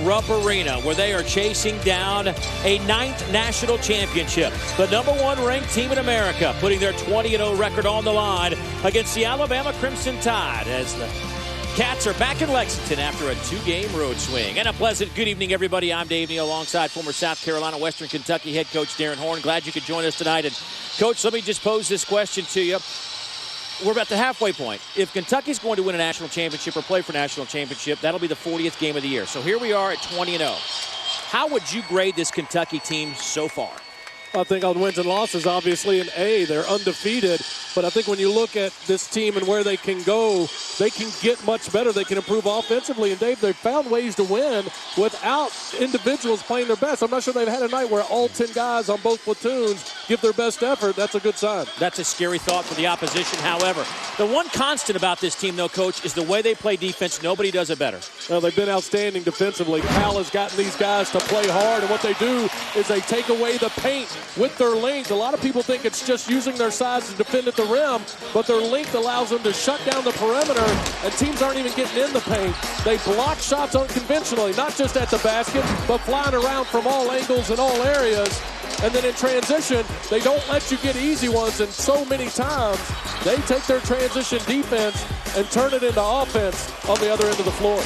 Rupp Arena, where they are chasing down a 9th national championship. The #1 ranked team in America, putting their 20-0 record on the line against the Alabama Crimson Tide as the Cats are back in Lexington after a 2-game road swing. And a pleasant good evening, everybody. I'm Dave Neal alongside former South Carolina Western Kentucky head coach Darren Horn. Glad you could join us tonight. And, Coach, let me just pose this question to you. We're about the halfway point. If Kentucky's going to win a national championship or play for national championship, that'll be the 40th game of the year. So here we are at 20-0. How would you grade this Kentucky team so far? I think on wins and losses, obviously, an A. They're undefeated. But I think when you look at this team and where they can go, they can get much better. They can improve offensively. And, Dave, they've found ways to win without individuals playing their best. I'm not sure they've had a night where all 10 guys on both platoons give their best effort. That's a good sign. That's a scary thought for the opposition. However, the one constant about this team, though, Coach, is the way they play defense. Nobody does it better. Well, they've been outstanding defensively. Cal has gotten these guys to play hard. And what they do is they take away the paint with their length. A lot of people think it's just using their size to defend at the rim, but their length allows them to shut down the perimeter, and teams aren't even getting in the paint. They block shots unconventionally, not just at the basket, but flying around from all angles and all areas. And then in transition, they don't let you get easy ones, and so many times they take their transition defense and turn it into offense on the other end of the floor.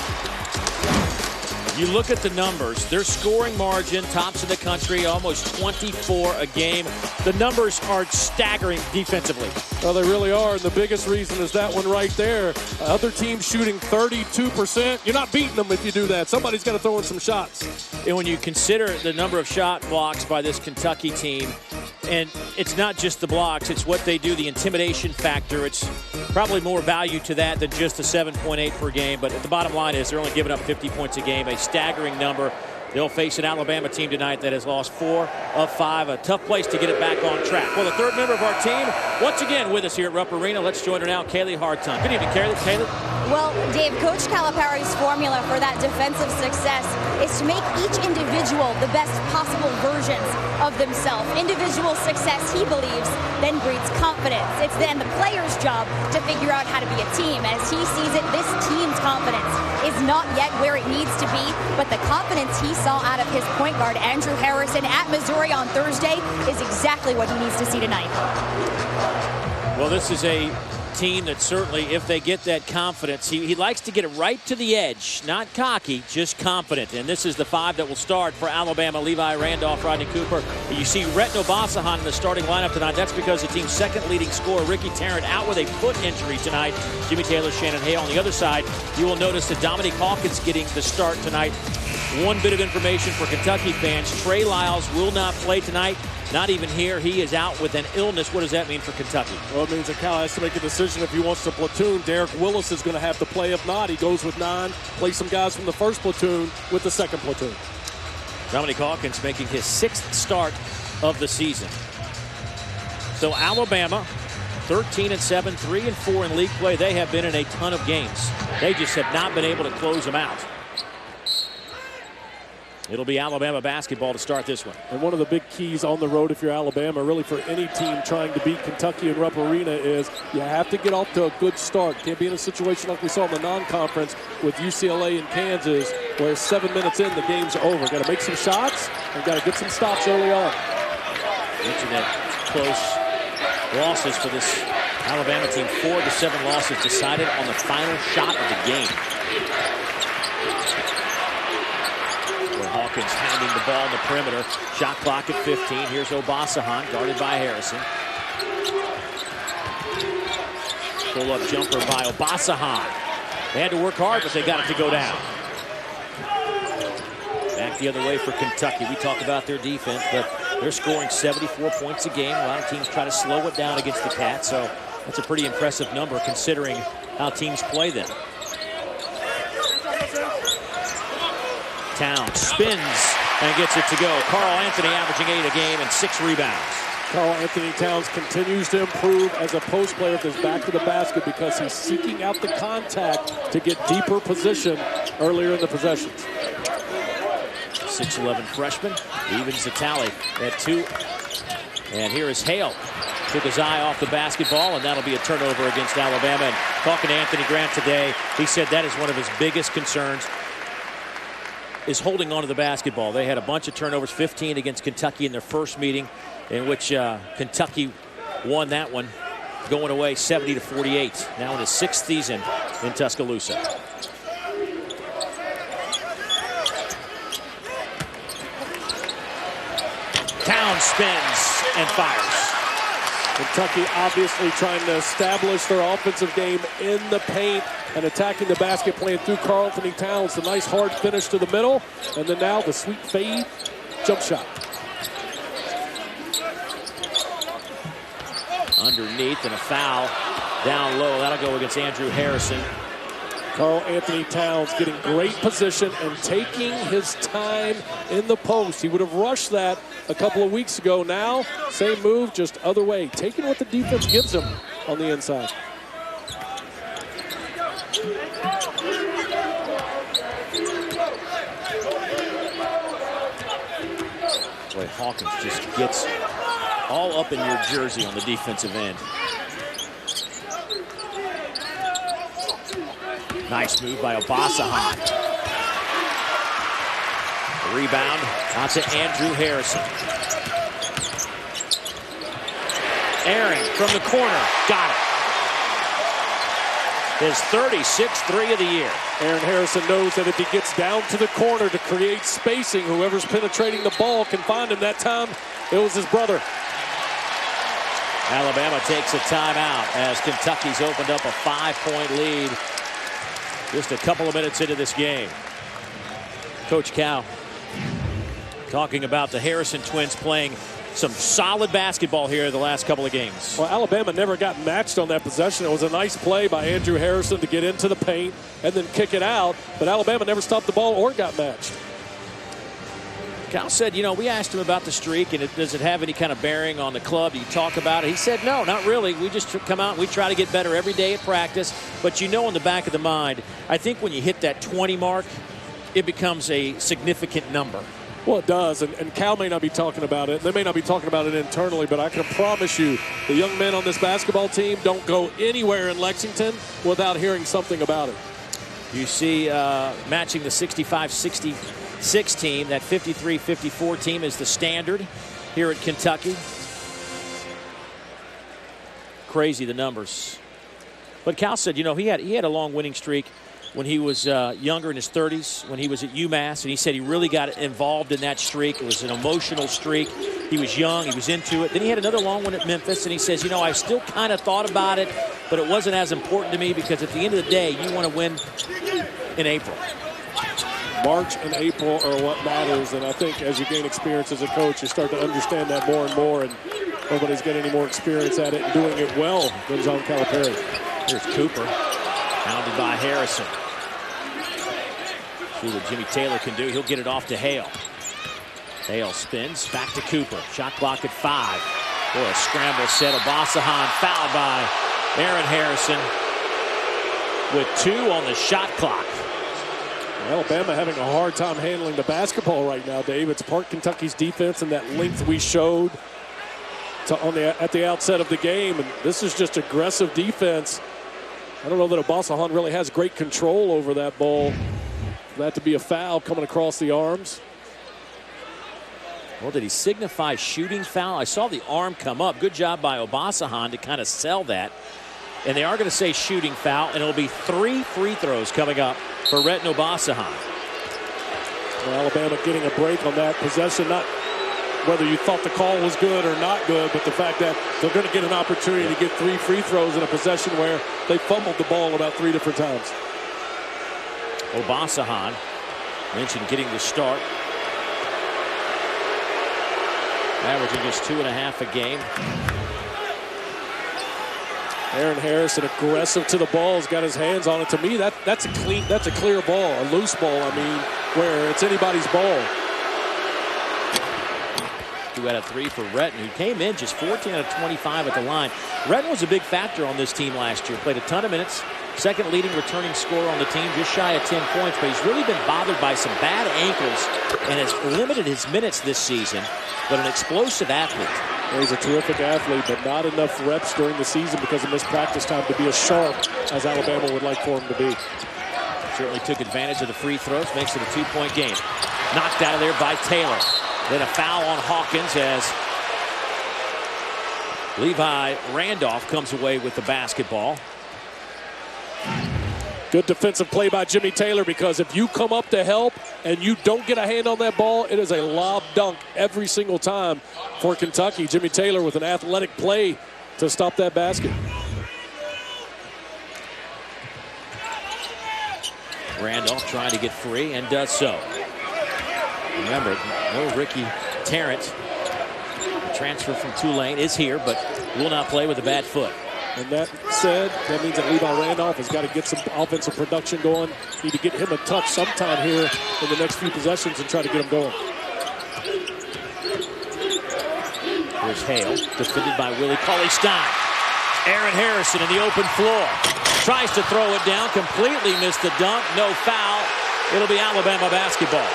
You look at the numbers, their scoring margin tops in the country, almost 24 a game. The numbers are staggering defensively. Well, they really are, and the biggest reason is that one right there. Other teams shooting 32%. You're not beating them if you do that. Somebody's got to throw in some shots. And when you consider the number of shot blocks by this Kentucky team, and it's not just the blocks, it's what they do, the intimidation factor. It's probably more value to that than just a 7.8 per game. But the bottom line is they're only giving up 50 points a game, a staggering number. They'll face an Alabama team tonight that has lost 4 of 5. A tough place to get it back on track. Well, the third member of our team, once again with us here at Rupp Arena. Let's join her now, Kaylee Hartung. Good evening, Kaylee. Well, Dave, Coach Calipari's formula for that defensive success is to make each individual the best possible versions of themselves. Individual success, he believes, then breeds confidence. It's then the player's job to figure out how to be a team. As he sees it, this team's confidence is not yet where it needs to be, but the confidence he saw out of his point guard, Andrew Harrison, at Missouri on Thursday is exactly what he needs to see tonight. Well, this is a team that certainly, if they get that confidence, he likes to get it right to the edge. Not cocky, just confident. And this is the 5 that will start for Alabama. Levi Randolph, Rodney Cooper. You see Retno Basahan in the starting lineup tonight. That's because the team's second leading scorer, Ricky Tarrant, out with a foot injury tonight. Jimmy Taylor, Shannon Hale. On the other side, you will notice that Dominique Hawkins getting the start tonight. One bit of information for Kentucky fans. Trey Lyles will not play tonight. Not even here. He is out with an illness. What does that mean for Kentucky? Well, it means that Cal has to make a decision if he wants to platoon. Derek Willis is going to have to play. If not, he goes with 9, plays some guys from the first platoon with the second platoon. Dominique Hawkins making his 6th start of the season. So Alabama, 13-7, 3-4 in league play. They have been in a ton of games. They just have not been able to close them out. It'll be Alabama basketball to start this one. And one of the big keys on the road if you're Alabama, really for any team trying to beat Kentucky and Rupp Arena, is you have to get off to a good start. Can't be in a situation like we saw in the non-conference with UCLA and Kansas, where 7 minutes in, the game's over. Got to make some shots and got to get some stops early on. Mentioned that close losses for this Alabama team. 4 of the 7 losses decided on the final shot of the game. Hawkins hounding the ball in the perimeter. Shot clock at 15. Here's Obasahan, guarded by Harrison. Pull-up jumper by Obasahan. They had to work hard, but they got it to go down. Back the other way for Kentucky. We talk about their defense, but they're scoring 74 points a game. A lot of teams try to slow it down against the Cats, so that's a pretty impressive number considering how teams play them. Towns spins and gets it to go. Carl Anthony averaging 8 a game and 6 rebounds. Carl Anthony Towns continues to improve as a post player with his back to the basket because he's seeking out the contact to get deeper position earlier in the possessions. 6'11" freshman evens the tally at 2. And here is Hale. Took his eye off the basketball, and that'll be a turnover against Alabama. And talking to Anthony Grant today, he said that is one of his biggest concerns. is holding on to the basketball. They had a bunch of turnovers, 15 against Kentucky in their first meeting, in which Kentucky won that one, going away 70-48. Now in his 6th season in Tuscaloosa. Towns spins and fires. Kentucky obviously trying to establish their offensive game in the paint and attacking the basket, playing through Karl-Anthony Towns. The nice hard finish to the middle, and then now the sweet fade jump shot. Underneath and a foul down low. That'll go against Andrew Harrison. Karl-Anthony Towns getting great position and taking his time in the post. He would have rushed that a couple of weeks ago. Now, same move, just other way. Taking what the defense gives him on the inside. Boy, Hawkins just gets all up in your jersey on the defensive end. Nice move by Obasahan. The rebound out to Andrew Harrison. Aaron from the corner, got it. His 36th three of the year. Aaron Harrison knows that if he gets down to the corner to create spacing, whoever's penetrating the ball can find him. That time, it was his brother. Alabama takes a timeout as Kentucky's opened up a 5-point lead just a couple of minutes into this game. Coach Cal talking about the Harrison twins playing some solid basketball here the last couple of games. Well, Alabama never got matched on that possession. It was a nice play by Andrew Harrison to get into the paint and then kick it out, but Alabama never stopped the ball or got matched. Cal said, you know, we asked him about the streak and does it have any kind of bearing on the club? Do you talk about it? He said, no, not really. We just come out and we try to get better every day at practice. But you know, in the back of the mind, I think when you hit that 20 mark, it becomes a significant number. Well, it does, and Cal may not be talking about it. They may not be talking about it internally, but I can promise you the young men on this basketball team don't go anywhere in Lexington without hearing something about it. You see matching the 65-66 team, that 53-54 team is the standard here at Kentucky. Crazy, the numbers. But Cal said, you know, he had a long winning streak when he was younger, in his 30s, when he was at UMass, and he said he really got involved in that streak. It was an emotional streak. He was young, he was into it. Then he had another long one at Memphis, and he says, you know, I still kind of thought about it, but it wasn't as important to me because at the end of the day, you want to win in April. March and April are what matters, and I think as you gain experience as a coach, you start to understand that more and more, and nobody's getting any more experience at it and doing it well than John Calipari. Here's Cooper, pounded by Harrison. See what Jimmy Taylor can do. He'll get it off to Hale. Hale spins back to Cooper. Shot clock at 5. Boy, a scramble set. Obasahan fouled by Aaron Harrison with 2 on the shot clock. Alabama having a hard time handling the basketball right now, Dave. It's part Kentucky's defense and that length we showed at the outset of the game. And this is just aggressive defense. I don't know that Obasahan really has great control over that ball. For that to be a foul coming across the arms. Well, did he signify shooting foul? I saw the arm come up. Good job by Obasahan to kind of sell that. And they are going to say shooting foul, and it'll be 3 free throws coming up for Retton Obasahan. Well, Alabama getting a break on that possession. Not whether you thought the call was good or not good, but the fact that they're going to get an opportunity to get 3 free throws in a possession where they fumbled the ball about 3 different times. Obasahan mentioned getting the start. Averaging just 2.5 a game. Aaron Harrison aggressive to the ball, has got his hands on it. To me, that's a clear ball, a loose ball, I mean, where it's anybody's ball. 2 out of 3 for Retton, who came in just 14 out of 25 at the line. Retton was a big factor on this team last year. Played a ton of minutes. Second leading returning scorer on the team, just shy of 10 points. But he's really been bothered by some bad ankles and has limited his minutes this season. But an explosive athlete. Well, he's a terrific athlete, but not enough reps during the season because of missed practice time to be as sharp as Alabama would like for him to be. Certainly took advantage of the free throws, makes it a 2-point game. Knocked out of there by Taylor. Then a foul on Hawkins as Levi Randolph comes away with the basketball. Good defensive play by Jimmy Taylor, because if you come up to help and you don't get a hand on that ball, it is a lob dunk every single time for Kentucky. Jimmy Taylor with an athletic play to stop that basket. Randolph trying to get free and does so. Remember, no Ricky Tarrant. The transfer from Tulane is here, but will not play with a bad foot. And that said, that means that Levi Randolph has got to get some offensive production going. Need to get him a touch sometime here in the next few possessions and try to get him going. Here's Hale, defended by Willie Cauley-Stein. Aaron Harrison in the open floor. Tries to throw it down, completely missed the dunk. No foul. It'll be Alabama basketball.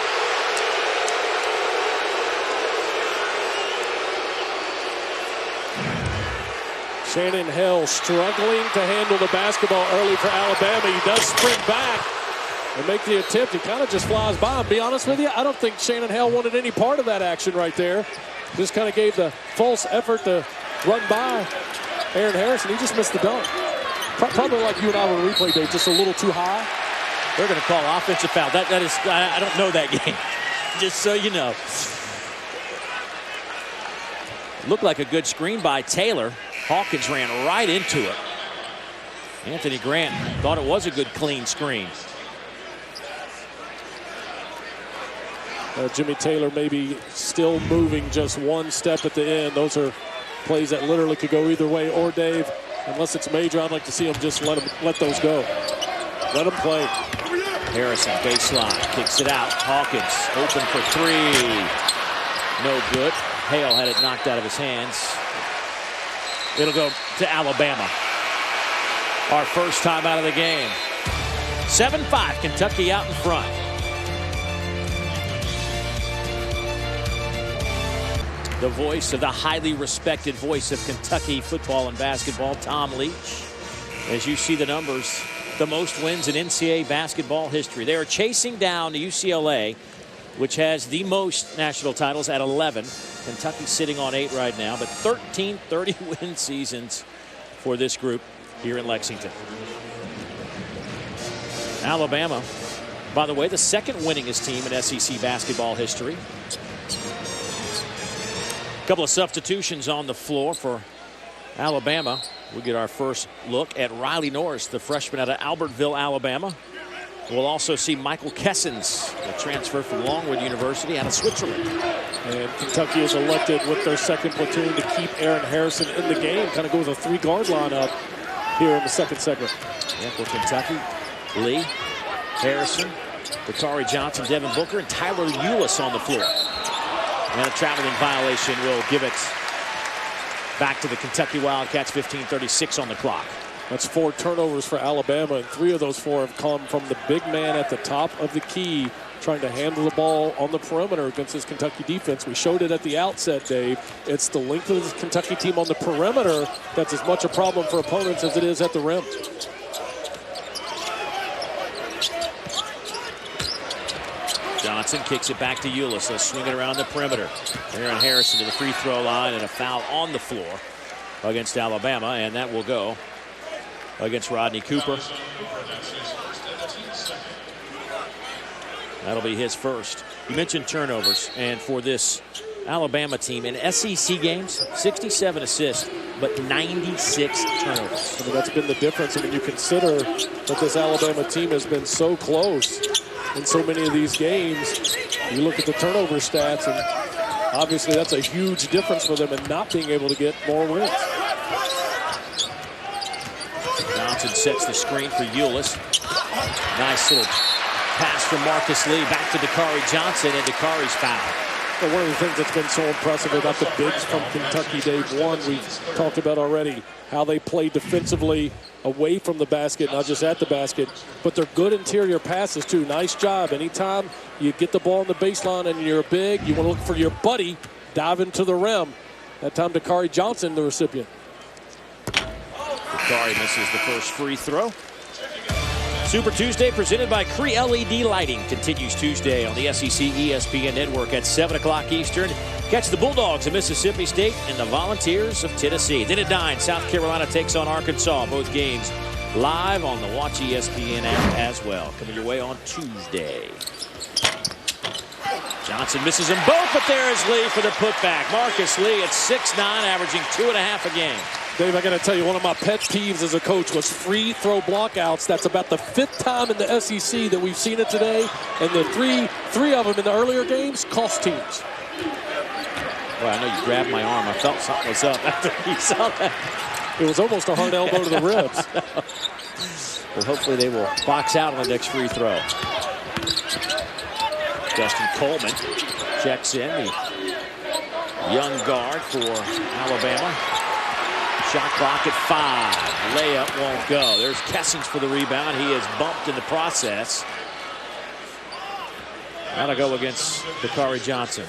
Shannon Hale struggling to handle the basketball early for Alabama. He does sprint back and make the attempt. He kind of just flies by. I'll be honest with you, I don't think Shannon Hale wanted any part of that action right there. Just kind of gave the false effort to run by Aaron Harrison. He just missed the dunk. Probably like you and I were replay day, just a little too high. They're going to call offensive foul. That is, I don't know that game. Just so you know. Looked like a good screen by Taylor. Hawkins ran right into it. Anthony Grant thought it was a good clean screen. Jimmy Taylor maybe still moving just one step at the end. Those are plays that literally could go either way. Or Dave, unless it's major, I'd like to see him just let those go. Let him play. Harrison baseline, kicks it out. Hawkins open for three. No good. Hale had it knocked out of his hands. It'll go to Alabama. Our first time out of the game. 7-5, Kentucky out in front. The voice of the highly respected voice of Kentucky football and basketball, Tom Leach. As you see the numbers, the most wins in NCAA basketball history. They are chasing down UCLA, which has the most national titles at 11. Kentucky sitting on 8 right now, but 13 30-win seasons for this group here in Lexington. Alabama, by the way, the second winningest team in SEC basketball history. A couple of substitutions on the floor for Alabama. We'll get our first look at Riley Norris, the freshman out of Albertville, Alabama. We'll also see Michael Kessens, the transfer from Longwood University out of Switzerland. And Kentucky is elected with their second platoon to keep Aaron Harrison in the game. Kind of goes a 3-guard lineup here in the second segment. Yeah, for Kentucky, Lee, Harrison, Dakari Johnson, Devin Booker, and Tyler Ulis on the floor. And a traveling violation will give it back to the Kentucky Wildcats. 15:36 on the clock. That's 4 turnovers for Alabama, and 3 of those 4 have come from the big man at the top of the key, trying to handle the ball on the perimeter against this Kentucky defense. We showed it at the outset, Dave. It's the length of this Kentucky team on the perimeter that's as much a problem for opponents as it is at the rim. Johnson kicks it back to Ulis. They'll swing it around the perimeter. Aaron Harrison to the free throw line, and a foul on the floor against Alabama, and that will go against Rodney Cooper. That'll be his first. You mentioned turnovers, and for this Alabama team in SEC games, 67 assists, but 96 turnovers. I mean, that's been the difference. I mean, you consider that this Alabama team has been so close in so many of these games. You look at the turnover stats, and obviously that's a huge difference for them in not being able to get more wins. Johnson sets the screen for Ulis. Nice little pass from Marcus Lee back to Dakari Johnson, and Dakari's foul. Well, one of the things that's been so impressive about the bigs from Kentucky, Dave, one we've talked about already, how they play defensively away from the basket, not just at the basket, but they're good interior passes too. Nice job. Anytime you get the ball on the baseline and you're big, you want to look for your buddy diving to the rim. That time Dakari Johnson, the recipient. Dakari misses the first free throw. Super Tuesday presented by Cree LED Lighting continues Tuesday on the SEC ESPN Network at 7 o'clock Eastern. Catch the Bulldogs of Mississippi State and the Volunteers of Tennessee. Then at 9, South Carolina takes on Arkansas. Both games live on the Watch ESPN app as well. Coming your way on Tuesday. Johnson misses them both, but there is Lee for the putback. Marcus Lee at 6'9", averaging 2.5 a game. Dave, I got to tell you, one of my pet peeves as a coach was free throw blockouts. That's about the 5th time in the SEC that we've seen it today, and the three of them in the earlier games cost teams. Well, I know you grabbed my arm. I felt something was up after you saw that. It was almost a hard elbow to the ribs. Well, hopefully they will box out on the next free throw. Justin Coleman checks in, the young guard for Alabama. Shot clock at 5. Layup won't go. There's Kessens for the rebound. He is bumped in the process. That'll go against Dakari Johnson.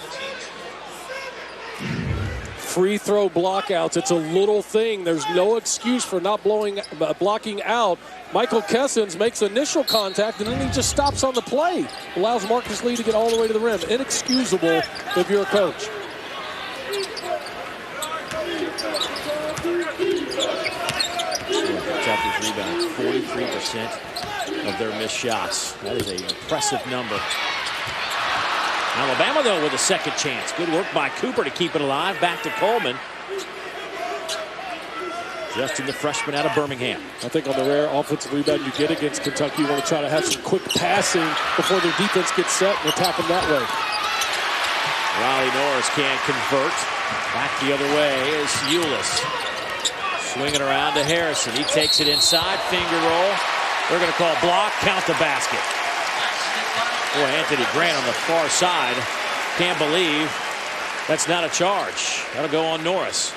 Free throw blockouts, it's a little thing. There's no excuse for not blocking out. Michael Kessens makes initial contact and then he just stops on the play. Allows Marcus Lee to get all the way to the rim. Inexcusable if you're a coach. Kentucky's rebound 43% of their missed shots. That is an impressive number. Alabama, though, with a second chance. Good work by Cooper to keep it alive. Back to Coleman. Justin, the freshman out of Birmingham. I think on the rare offensive rebound you get against Kentucky, you want to try to have some quick passing before their defense gets set and attack them that way. Riley Norris can't convert. Back the other way is Ulis. Swinging around to Harrison. He takes it inside. Finger roll. They're going to call block. Count the basket. Boy, Anthony Grant on the far side. Can't believe that's not a charge. That'll go on Norris.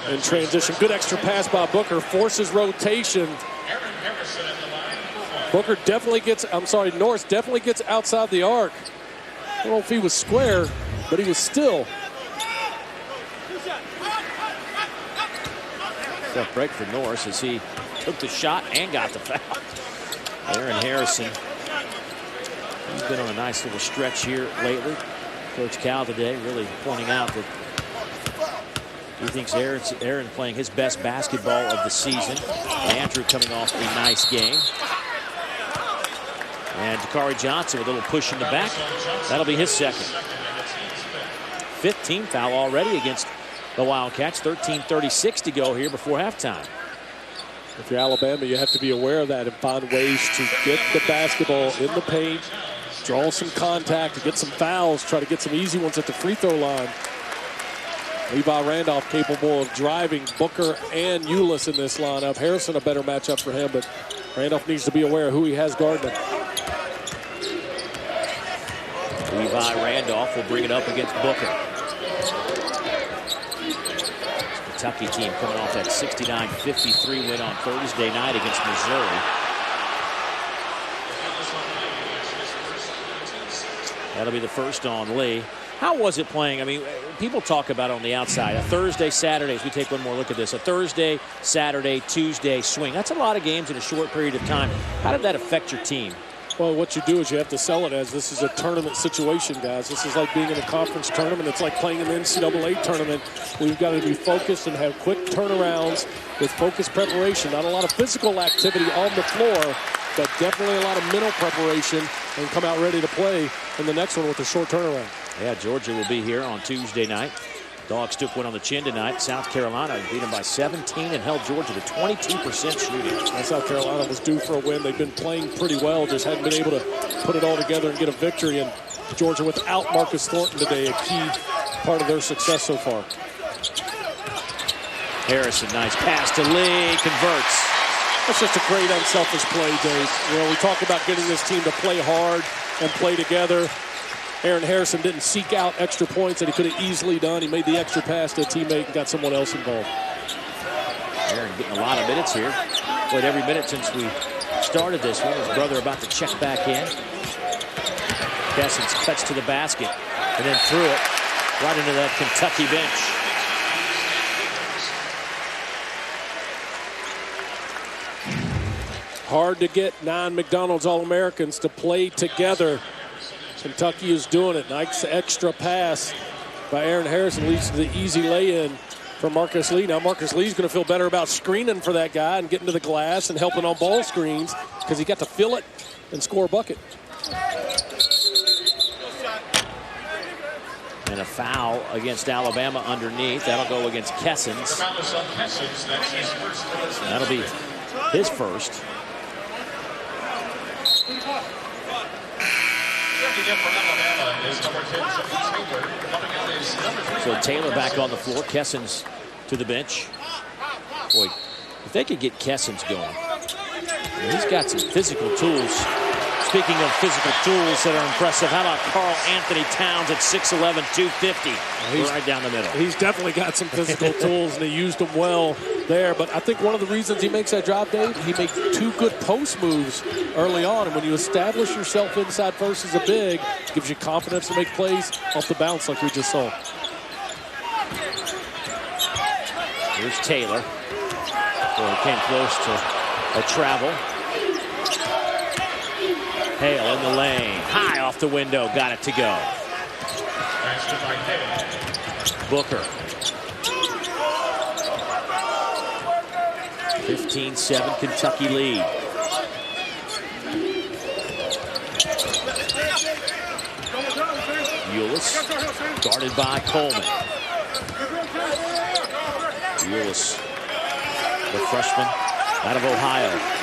In transition, good extra pass by Booker. Forces rotation. Booker definitely gets, Norris definitely gets outside the arc. I don't know if he was square, but he was still. Tough break for Norris as he took the shot and got the foul. Aaron Harrison, he's been on a nice little stretch here lately. Coach Cal today really pointing out that he thinks Aaron playing his best basketball of the season. Andrew coming off a nice game. And Dakari Johnson with a little push in the back. That'll be his second. 15th foul already against the Wildcats. 13:36 to go here before halftime. If you're Alabama, you have to be aware of that and find ways to get the basketball in the paint, draw some contact, to get some fouls, try to get some easy ones at the free throw line. Levi Randolph capable of driving Booker and Ulis in this lineup. Harrison a better matchup for him, but Randolph needs to be aware of who he has guarding him. Levi Randolph will bring it up against Booker. Kentucky team coming off that 69-53 win on Thursday night against Missouri. That'll be the first on Lee. How was it playing? I mean, people talk about it on the outside. A Thursday, Saturday, as we take one more look at this. A Thursday, Saturday, Tuesday swing. That's a lot of games in a short period of time. How did that affect your team? Well, what you do is you have to sell it as this is a tournament situation, guys. This is like being in a conference tournament. It's like playing in the NCAA tournament. We've got to be focused and have quick turnarounds with focused preparation. Not a lot of physical activity on the floor, but definitely a lot of mental preparation and come out ready to play in the next one with a short turnaround. Yeah, Georgia will be here on Tuesday night. Dogs took one on the chin tonight. South Carolina beat them by 17 and held Georgia to 22% shooting. And South Carolina was due for a win. They've been playing pretty well, just hadn't been able to put it all together and get a victory. And Georgia without Marcus Thornton today, a key part of their success so far. Harrison, nice pass to Lee, converts. That's just a great unselfish play, Dave. You know, we talk about getting this team to play hard and play together. Aaron Harrison didn't seek out extra points that he could have easily done. He made the extra pass to a teammate and got someone else involved. Aaron getting a lot of minutes here. Played every minute since we started this one. His brother about to check back in. Kessens cuts to the basket and then threw it right into that Kentucky bench. hard to get 9 McDonald's All-Americans to play together. Kentucky is doing it. Nice extra pass by Aaron Harrison leads to the easy lay-in for Marcus Lee. Now Marcus Lee's going to feel better about screening for that guy and getting to the glass and helping on ball screens because he got to feel it and score a bucket. And a foul against Alabama underneath. That'll go against Kessens. That'll be his first. So Taylor back on the floor. Kessens to the bench. Boy, if they could get Kessens going. He's got some physical tools. Speaking of physical tools that are impressive, how about Karl Anthony Towns at 6'11", 250, right down the middle. He's definitely got some physical tools, and he used them well there. But I think one of the reasons he makes that drop, Dave, he made 2 good post moves early on. And when you establish yourself inside first as a big, it gives you confidence to make plays off the bounce like we just saw. Here's Taylor. Boy, he came close to a travel. Hale in the lane, high off the window, got it to go. Booker. 15-7 Kentucky lead. Ulis guarded by Coleman. Ulis, the freshman out of Ohio.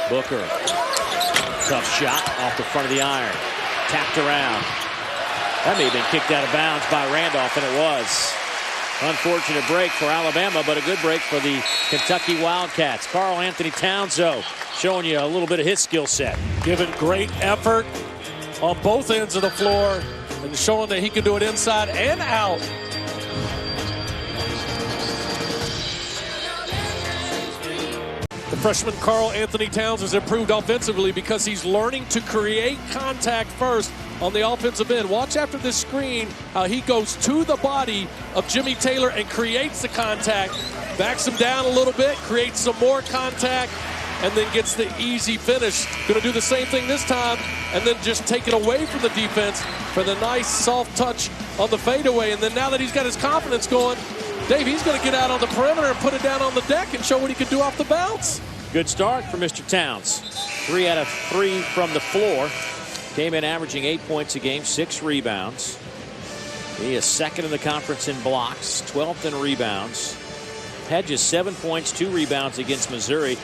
Booker, tough shot off the front of the iron. Tapped around. That may have been kicked out of bounds by Randolph, and it was. Unfortunate break for Alabama, but a good break for the Kentucky Wildcats. Karl Anthony Towns, though, showing you a little bit of his skill set. Giving great effort on both ends of the floor and showing that he can do it inside and out. The freshman Karl Anthony Towns has improved offensively because he's learning to create contact first on the offensive end. Watch after this screen how he goes to the body of Jimmy Taylor and creates the contact, backs him down a little bit, creates some more contact, and then gets the easy finish. Going to do the same thing this time and then just take it away from the defense for the nice soft touch on the fadeaway. And then now that he's got his confidence going, Dave, he's going to get out on the perimeter and put it down on the deck and show what he can do off the bounce. Good start for Mr. Towns. 3 out of 3 from the floor. Came in averaging 8 points a game, 6 rebounds. He is second in the conference in blocks, 12th in rebounds. Had just 7 points, 2 rebounds against Missouri.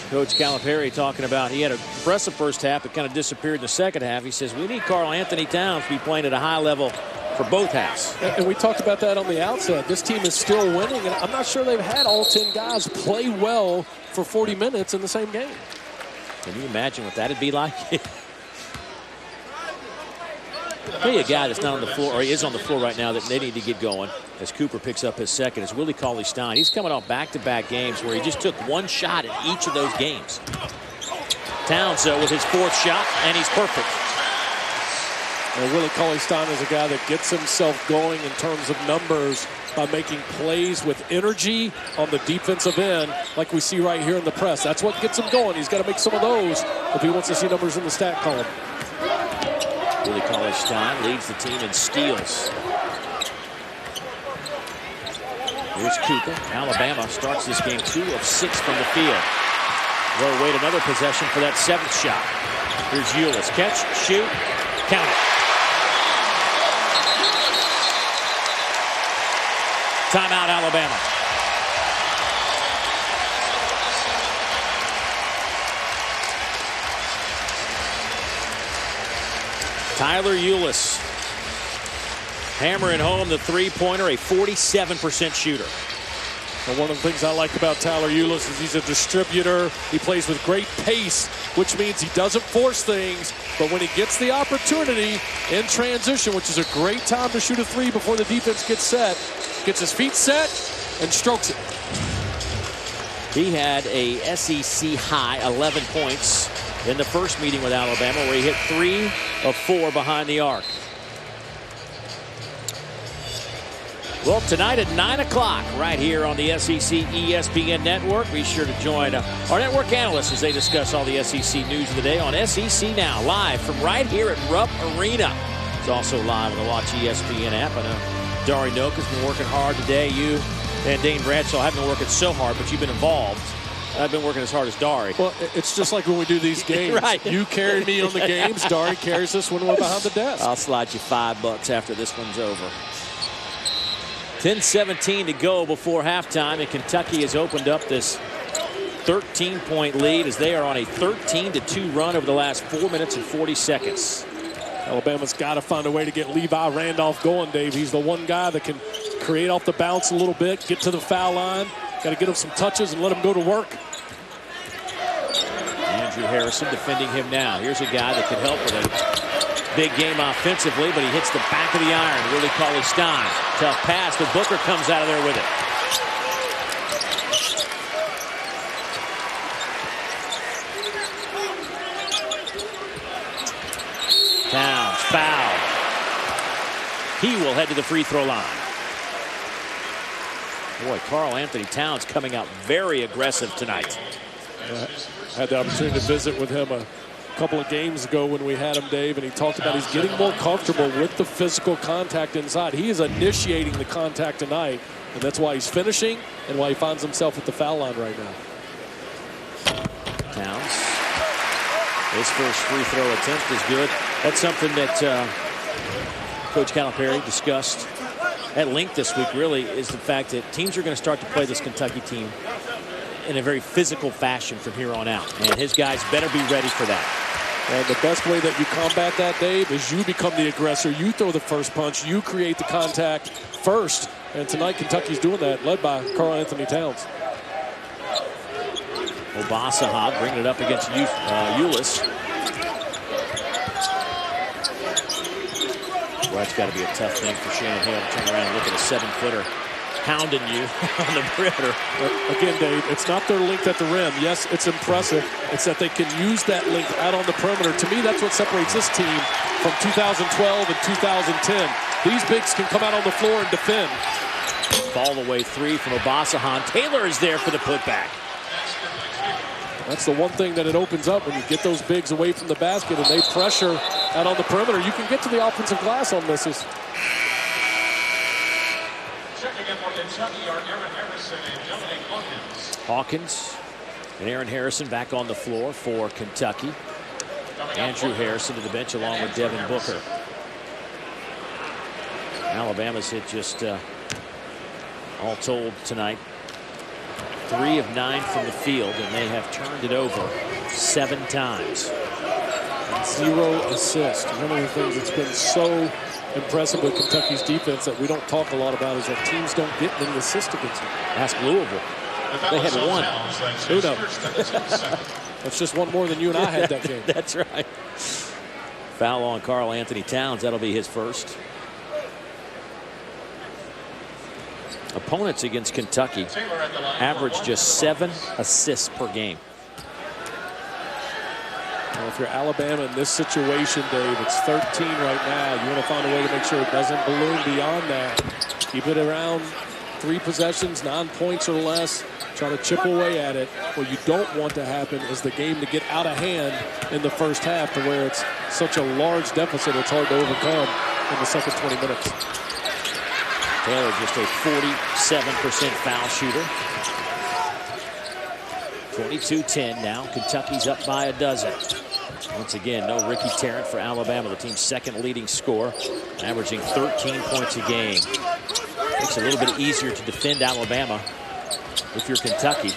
Coach Calipari talking about he had an impressive first half. It kind of disappeared in the second half. He says, we need Karl Anthony Towns to be playing at a high level for both halves. And we talked about that on the outset. This team is still winning, and I'm not sure they've had all 10 guys play well for 40 minutes in the same game. Can you imagine what that'd be like? Tell you a guy that's not on the floor, or he is on the floor right now, that they need to get going as Cooper picks up his second, is Willie Cauley-Stein. He's coming off back-to-back games where he just took 1 shot in each of those games. Towns, though, with his 4th shot, and he's perfect. Well, Willie Cauley-Stein is a guy that gets himself going in terms of numbers by making plays with energy on the defensive end, like we see right here in the press. That's what gets him going. He's got to make some of those if he wants to see numbers in the stat column. Willie Cauley-Stein leads the team in steals. Here's Cooper. Alabama starts this game 2 of 6 from the field. They'll wait another possession for that 7th shot. Here's Ulis. Catch, shoot, count it. Timeout, Alabama. Tyler Ulis hammering home the 3-pointer, a 47% shooter. Well, one of the things I like about Tyler Ulis is he's a distributor. He plays with great pace, which means he doesn't force things. But when he gets the opportunity in transition, which is a great time to shoot a 3 before the defense gets set, gets his feet set and strokes it. He had a SEC high 11 points in the first meeting with Alabama, where he hit 3 of 4 behind the arc. Well, tonight at 9 o'clock, right here on the SEC ESPN Network. Be sure to join our network analysts as they discuss all the SEC news of the day on SEC Now, live from right here at Rupp Arena. It's also live on the Watch ESPN app. I know Dari Noak has been working hard today. You and Dane Bradshaw haven't been working so hard, but you've been involved. I've been working as hard as Dari. Well, it's just like when we do these games. Right. You carry me on the games. Dari carries us when we're behind the desk. I'll slide you $5 after this one's over. 10:17 to go before halftime, and Kentucky has opened up this 13-point lead as they are on a 13-2 run over the last 4 minutes and 40 seconds. Alabama's got to find a way to get Levi Randolph going, Dave. He's the one guy that can create off the bounce a little bit, get to the foul line. Got to get him some touches and let him go to work. Andrew Harrison defending him now. Here's a guy that could help with a big game offensively, but he hits the back of the iron. Willie Cauley-Stein. Tough pass, but Booker comes out of there with it. Towns foul. He will head to the free throw line. Boy, Karl-Anthony Towns coming out very aggressive tonight. I had the opportunity to visit with him a couple of games ago when we had him, Dave, and he talked about he's getting more comfortable with the physical contact inside. He is initiating the contact tonight, and that's why he's finishing and why he finds himself at the foul line right now. Towns. His first free throw attempt is good. That's something that Coach Calipari discussed at length this week, really, is the fact that teams are going to start to play this Kentucky team in a very physical fashion from here on out. And his guys better be ready for that. And the best way that you combat that, Dave, is you become the aggressor. You throw the first punch. You create the contact first. And tonight, Kentucky's doing that, led by Karl-Anthony Towns. Obasohan bringing it up against Ulis. Well, that's got to be a tough thing for Shannon Hale to turn around and look at a 7-footer hounding you on the perimeter. Again, Dave, it's not their length at the rim. Yes, it's impressive. It's that they can use that length out on the perimeter. To me, that's what separates this team from 2012 and 2010. These bigs can come out on the floor and defend. Ball away three from Obasohan. Taylor is there for the putback. That's the one thing that it opens up when you get those bigs away from the basket and they pressure out on the perimeter. You can get to the offensive glass on misses. Checking in for Kentucky are Aaron Harrison and Dominic Hawkins and Aaron Harrison back on the floor for Kentucky. Andrew Harrison to the bench along with Devin Booker. Alabama's hit just all told tonight 3 of 9 from the field, and they have turned it over 7 times. 0 assists. One of the things that's been so impressive with Kentucky's defense that we don't talk a lot about is that teams don't get many assists against them. Ask Louisville. They had 1. Who knows? That's just one more than you and I had that game. That's right. Foul on Karl-Anthony Towns. That'll be his first. Opponents against Kentucky average just 7 assists per game. Well, if you're Alabama in this situation, Dave, it's 13 right now. You want to find a way to make sure it doesn't balloon beyond that. Keep it around 3 possessions, 9 points or less. Try to chip away at it. What you don't want to happen is the game to get out of hand in the first half to where it's such a large deficit it's hard to overcome in the second 20 minutes. Taylor just a 47% foul shooter. 22-10 now. Kentucky's up by a dozen. Once again, no Ricky Tarrant for Alabama, the team's second leading scorer, averaging 13 points a game. Makes it a little bit easier to defend Alabama if you're Kentucky.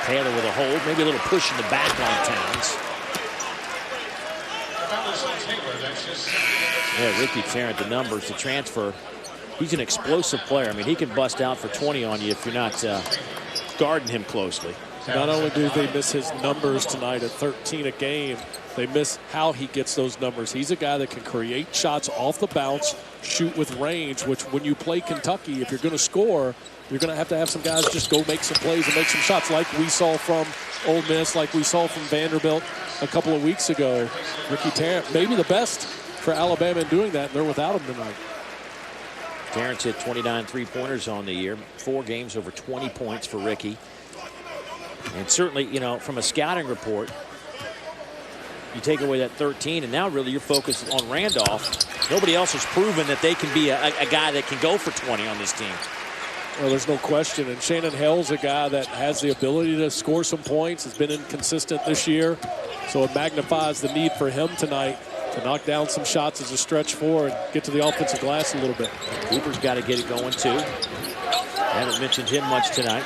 Taylor with a hold, maybe a little push in the back on Towns. Yeah, Ricky Tarrant, the numbers, the transfer. He's an explosive player. I mean, he can bust out for 20 on you if you're not guarding him closely. Not only do they miss his numbers tonight at 13 a game, they miss how he gets those numbers. He's a guy that can create shots off the bounce, shoot with range, which when you play Kentucky, if you're going to score, you're going to have some guys just go make some plays and make some shots like we saw from Ole Miss, like we saw from Vanderbilt a couple of weeks ago. Ricky Tarrant, maybe the best for Alabama in doing that, and they're without him tonight. Terrence hit 29 three-pointers on the year. 4 games over 20 points for Ricky. And certainly, you know, from a scouting report, you take away that 13, and now really you're focused on Randolph. Nobody else has proven that they can be a guy that can go for 20 on this team. Well, there's no question. And Shannon Hell's a guy that has the ability to score some points, has been inconsistent this year. So it magnifies the need for him tonight to knock down some shots as a stretch four and get to the offensive glass a little bit. Cooper's got to get it going, too. Haven't mentioned him much tonight.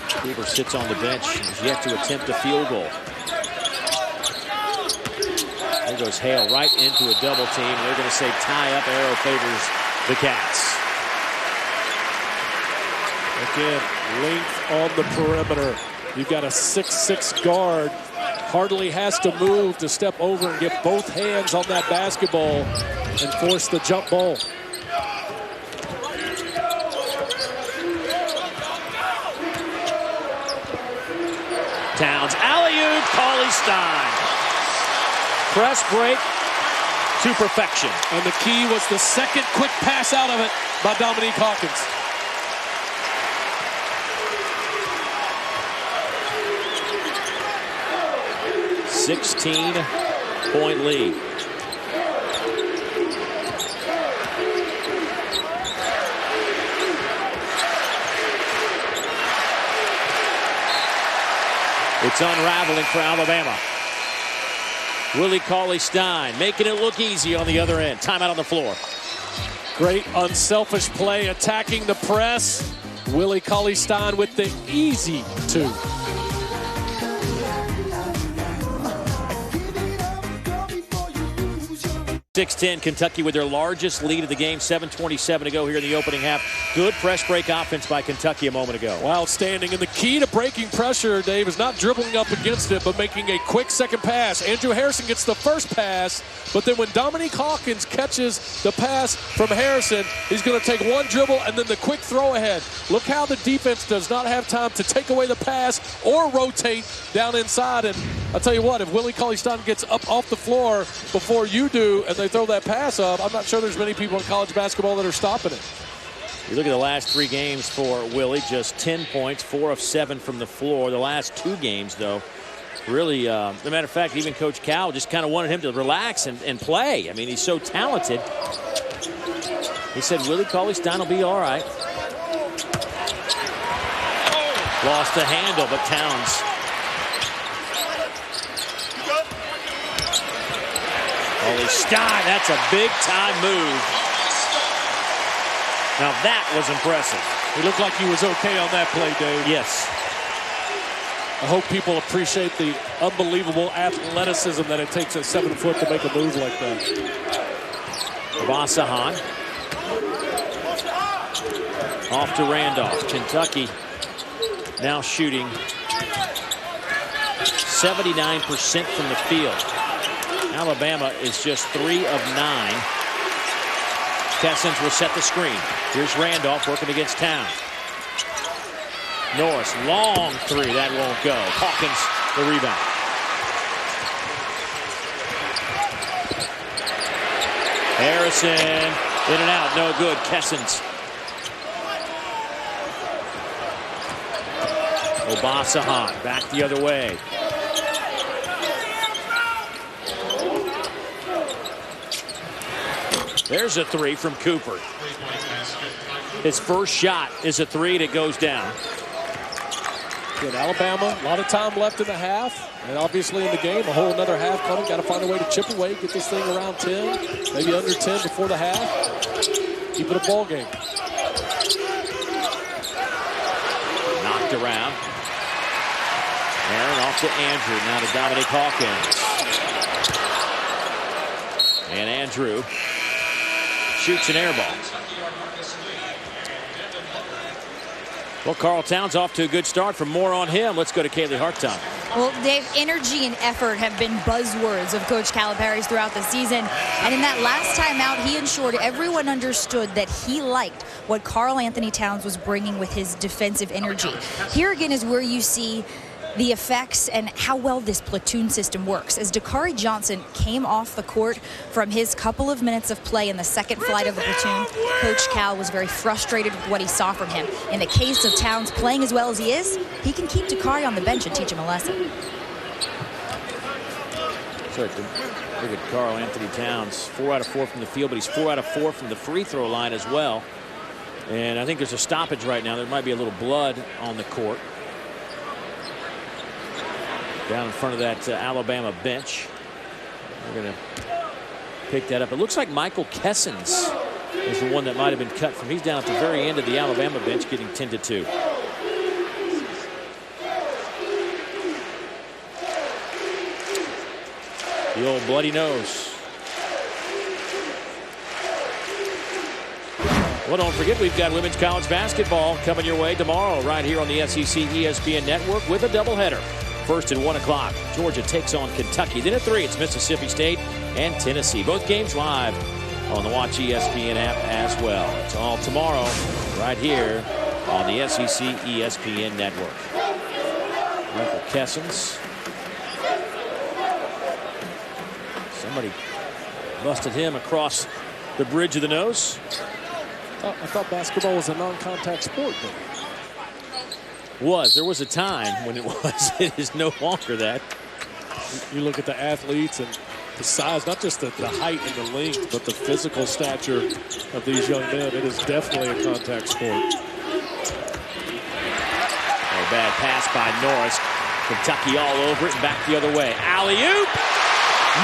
Cooper sits on the bench and has yet to attempt a field goal. There goes Hale right into a double team. They're going to say tie up. Arrow favors the Cats. Again, length on the perimeter. You've got a 6'6" guard. Hardly has to move to step over and get both hands on that basketball and force the jump ball. Towns, alley-oop, Cauley-Stein. Press break to perfection. And the key was the second quick pass out of it by Dominique Hawkins. 16-point lead. It's unraveling for Alabama. Willie Cauley-Stein making it look easy on the other end. Timeout on the floor. Great unselfish play attacking the press. Willie Cauley-Stein with the easy 2. 6-10 Kentucky with their largest lead of the game. 7:27 to go here in the opening half. Good press break offense by Kentucky a moment ago. Outstanding. And the key to breaking pressure, Dave, is not dribbling up against it, but making a quick second pass. Andrew Harrison gets the first pass, but then when Dominique Hawkins catches the pass from Harrison, he's going to take one dribble and then the quick throw ahead. Look how the defense does not have time to take away the pass or rotate down inside. And I'll tell you what, if Willie Cauley-Stein gets up off the floor before you do and they throw that pass up, I'm not sure there's many people in college basketball that are stopping it. You look at the last 3 games for Willie, just 10 points, 4 of 7 from the floor. The last 2 games, though, really, as a matter of fact, even Coach Cal just kind of wanted him to relax and play. I mean, he's so talented. He said Willie Cauley-Stein will be all right. Lost the handle, but Towns. Cauley-Stein, that's a big-time move. Now that was impressive. He looked like he was okay on that play, Dave. Yes. I hope people appreciate the unbelievable athleticism that it takes at 7 foot to make a move like that. Abasahan. Off to Randolph. Kentucky now shooting 79% from the field. Alabama is just 3 of 9. Kessens will set the screen. Here's Randolph working against Towns. Norris, long 3. That won't go. Hawkins, the rebound. Harrison, in and out, no good. Kessens. Obasahan, back the other way. There's a 3 from Cooper. His first shot is a 3 that goes down. Good, Alabama, a lot of time left in the half. And obviously in the game, a whole another half coming. Got to find a way to chip away, get this thing around 10, maybe under 10 before the half. Keep it a ball game. Knocked around. Aaron off to Andrew, now to Dominique Hawkins. And Andrew shoots an air ball. Well, Carl Towns off to a good start. For more on him, let's go to Kaylee Hartine. Well, Dave, energy and effort have been buzzwords of Coach Calipari's throughout the season. And in that last time out, he ensured everyone understood that he liked what Karl Anthony Towns was bringing with his defensive energy. Here again is where you see the effects and how well this platoon system works. As Dakari Johnson came off the court from his couple of minutes of play in the second flight of the platoon, Coach Cal was very frustrated with what he saw from him. In the case of Towns playing as well as he is, he can keep Dakari on the bench and teach him a lesson. So look at Karl Anthony Towns, 4 out of 4 from the field, but he's 4 out of 4 from the free throw line as well. And I think there's a stoppage right now. There might be a little blood on the court. Down in front of that Alabama bench. We're going to pick that up. It looks like Michael Kessens is the one that might have been cut from. He's down at the very end of the Alabama bench getting 10-2. The old bloody nose. Well, don't forget, we've got women's college basketball coming your way tomorrow right here on the SEC ESPN Network with a doubleheader. First at 1 o'clock, Georgia takes on Kentucky. Then at 3, it's Mississippi State and Tennessee. Both games live on the Watch ESPN app as well. It's all tomorrow right here on the SEC ESPN Network. Michael Kessens. Somebody busted him across the bridge of the nose. I thought basketball was a non-contact sport, though. There was a time when it was. It is no longer that. You look at the athletes and the size, not just the height and the length, but the physical stature of these young men. It is definitely a contact sport. A bad pass by Norris. Kentucky all over it and back the other way. Alley-oop!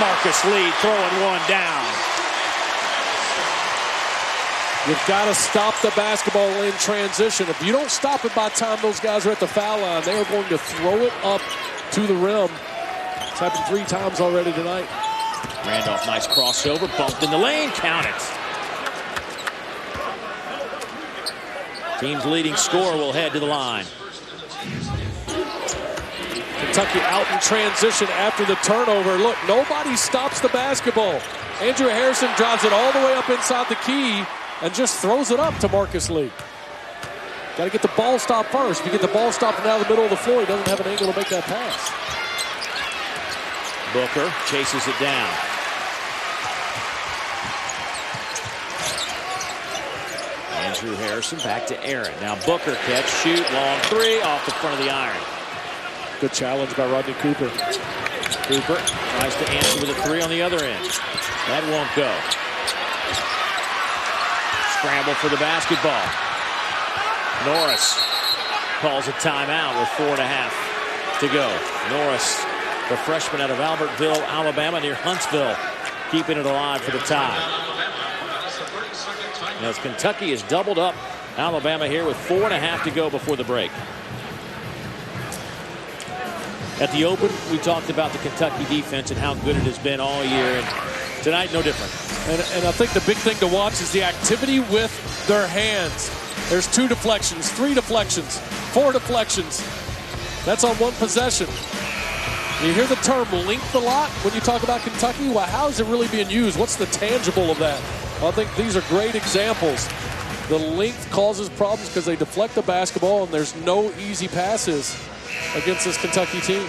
Marcus Lee throwing one down. You've got to stop the basketball in transition. If you don't stop it by the time those guys are at the foul line, they are going to throw it up to the rim. It's happened 3 times already tonight. Randolph, nice crossover, bumped in the lane, count it. Team's leading scorer will head to the line. Kentucky out in transition after the turnover. Look, nobody stops the basketball. Andrew Harrison drives it all the way up inside the key and just throws it up to Marcus Lee. Got to get the ball stop first. If you get the ball stopped down the middle of the floor, he doesn't have an angle to make that pass. Booker chases it down. Andrew Harrison back to Aaron. Now Booker catch, shoot, long 3 off the front of the iron. Good challenge by Rodney Cooper. Cooper tries to answer with a 3 on the other end. That won't go. Scramble for the basketball. Norris calls a timeout with 4.5 to go. Norris, the freshman out of Albertville, Alabama, near Huntsville, keeping it alive for the tie. As Kentucky has doubled up Alabama here with 4.5 to go before the break. At the Open, we talked about the Kentucky defense and how good it has been all year, and tonight no different. And I think the big thing to watch is the activity with their hands. There's 2 deflections, 3 deflections, 4 deflections. That's on 1 possession. You hear the term length a lot when you talk about Kentucky. Well, how is it really being used? What's the tangible of that? I think these are great examples. The length causes problems because they deflect the basketball, and there's no easy passes against this Kentucky team.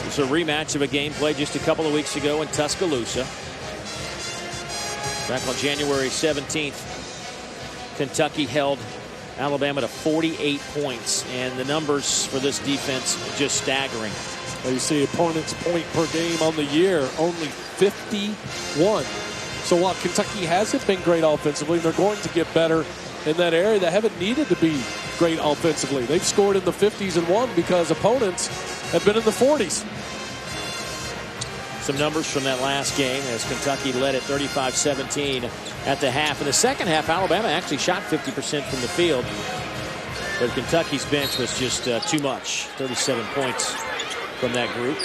It's a rematch of a game played just a couple of weeks ago in Tuscaloosa. Back on January 17th, Kentucky held Alabama to 48 points, and the numbers for this defense just staggering. Well, you see opponents' point per game on the year, only 51. So while Kentucky hasn't been great offensively, they're going to get better in that area. They haven't needed to be great offensively. They've scored in the 50s and won because opponents have been in the 40s. Some numbers from that last game as Kentucky led at 35-17 at the half. In the second half, Alabama actually shot 50% from the field, but Kentucky's bench was just too much. 37 points from that group.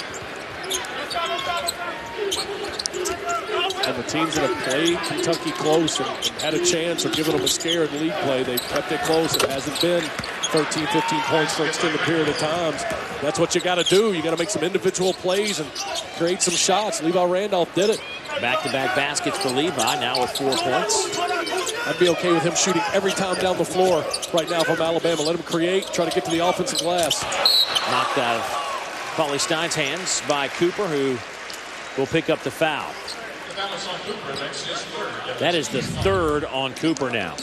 And the teams that have played Kentucky close and had a chance or given them a scare in league play, they've kept it close. It hasn't been 13, 15 points for an extended period of times. That's what you got to do. You got to make some individual plays and create some shots. Levi Randolph did it. Back-to-back baskets for Levi, now with 4 points. I'd be okay with him shooting every time down the floor right now from Alabama. Let him create, try to get to the offensive glass. Knocked out of Cauley-Stein's hands by Cooper, who will pick up the foul. That is the third on Cooper now.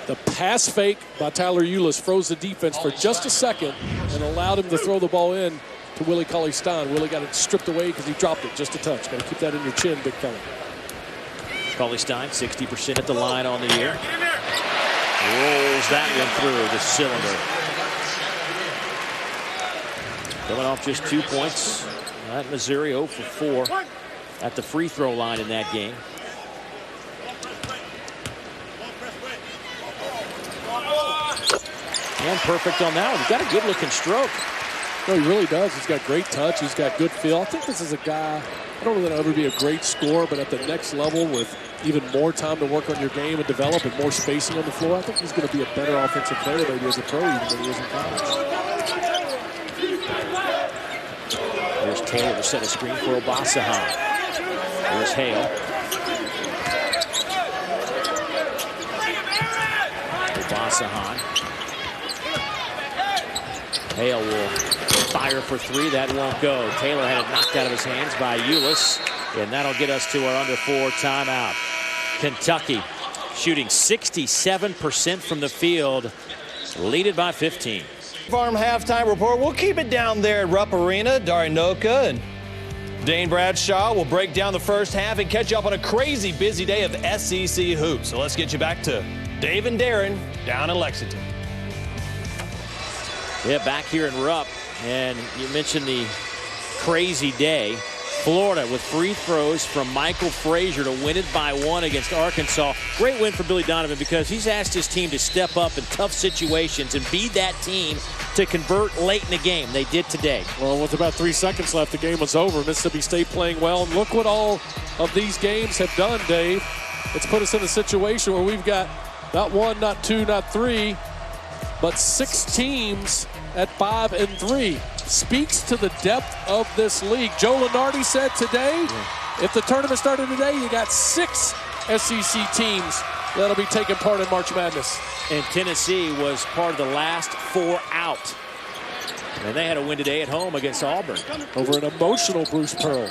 The pass fake by Tyler Ulis froze the defense for just a second and allowed him to throw the ball in to Willie Cauley-Stein. Willie got it stripped away because he dropped it just a touch. Got to keep that in your chin, big fella. Cauley-Stein, 60% at the line on the year. Rolls that one through the cylinder. Coming off just 2 points. At Missouri, 0 for 4 at the free throw line in that game. And perfect on that one. He's got a good looking stroke. No, he really does. He's got great touch. He's got good feel. I think this is a guy, I don't know that he'll ever be a great scorer, but at the next level with even more time to work on your game and develop and more spacing on the floor, I think he's going to be a better offensive player maybe as a pro even than he is in college. Here's Taylor to set a screen for Obasahan. Here's Hale. Obasahan. Hale will fire for three. That won't go. Taylor had it knocked out of his hands by Ulis, and that'll get us to our under 4 timeout. Kentucky shooting 67% from the field, lead it by 15. Farm halftime report. We'll keep it down there at Rupp Arena. Dari Nowkhah and Dane Bradshaw will break down the first half and catch you up on a crazy busy day of SEC hoops. So let's get you back to Dave and Darren down in Lexington. Yeah, back here in Rupp, and you mentioned the crazy day. Florida with free throws from Michael Frazier to win it by 1 against Arkansas. Great win for Billy Donovan because he's asked his team to step up in tough situations and be that team to convert late in the game. They did today. Well, with about 3 seconds left, the game was over. Mississippi State playing well, and look what all of these games have done, Dave. It's put us in a situation where we've got not 1, not 2, not 3, but 6 teams at 5 and 3. Speaks to the depth of this league. Joe Lunardi said today, if the tournament started today, you got 6 SEC teams that'll be taking part in March Madness. And Tennessee was part of the last 4 out. And they had a win today at home against Auburn. Over an emotional Bruce Pearl.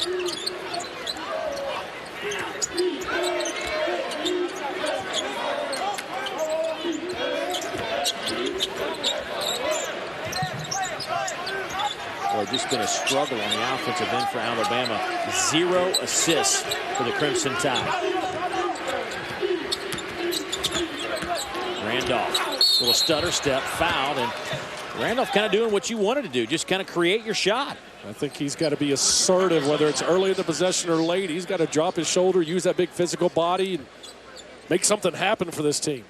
Just been a struggle on the offensive end for Alabama. 0 assists for the Crimson Tide. Randolph, little stutter step, fouled, and Randolph kind of doing what you wanted to do, just kind of create your shot. I think he's got to be assertive, whether it's early in the possession or late. He's got to drop his shoulder, use that big physical body, and make something happen for this team.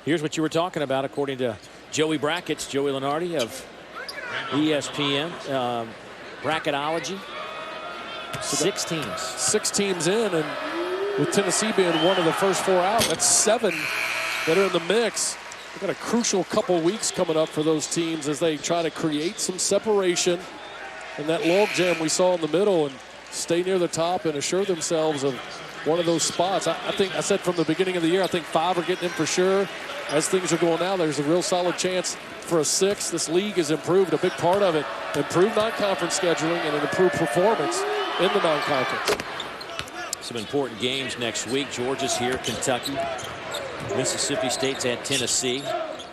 Here's what you were talking about, according to Joey Brackets, Joey Lunardi of ESPN, Bracketology. 6 teams. 6 teams in, and with Tennessee being one of the first 4 out, that's 7 that are in the mix. They've got a crucial couple weeks coming up for those teams as they try to create some separation in that log jam we saw in the middle and stay near the top and assure themselves of one of those spots. I think I said from the beginning of the year, I think 5 are getting in for sure. As things are going now, there's a real solid chance for a 6. This league has improved, a big part of it. Improved non-conference scheduling and an improved performance in the non-conference. Some important games next week. Georgia's here, Kentucky. Mississippi State's at Tennessee.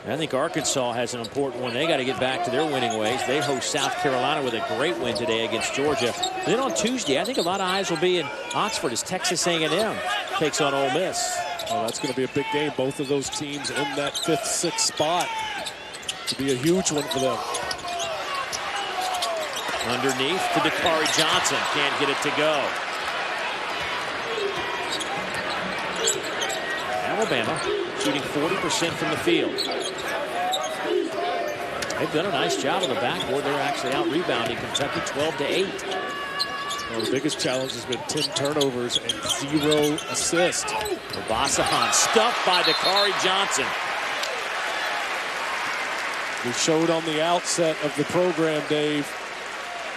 And I think Arkansas has an important one. They got to get back to their winning ways. They host South Carolina with a great win today against Georgia. Then on Tuesday, I think a lot of eyes will be in Oxford as Texas A&M takes on Ole Miss. Oh, that's going to be a big game. Both of those teams in that 5th, 6th spot. It'll be a huge one for them. Underneath to Dakari Johnson. Can't get it to go. Alabama shooting 40% from the field. They've done a nice job on the backboard. They're actually out rebounding Kentucky 12-8. Well, the biggest challenge has been 10 turnovers and 0 assists. Obasahan stuffed by Dakari Johnson. We showed on the outset of the program, Dave,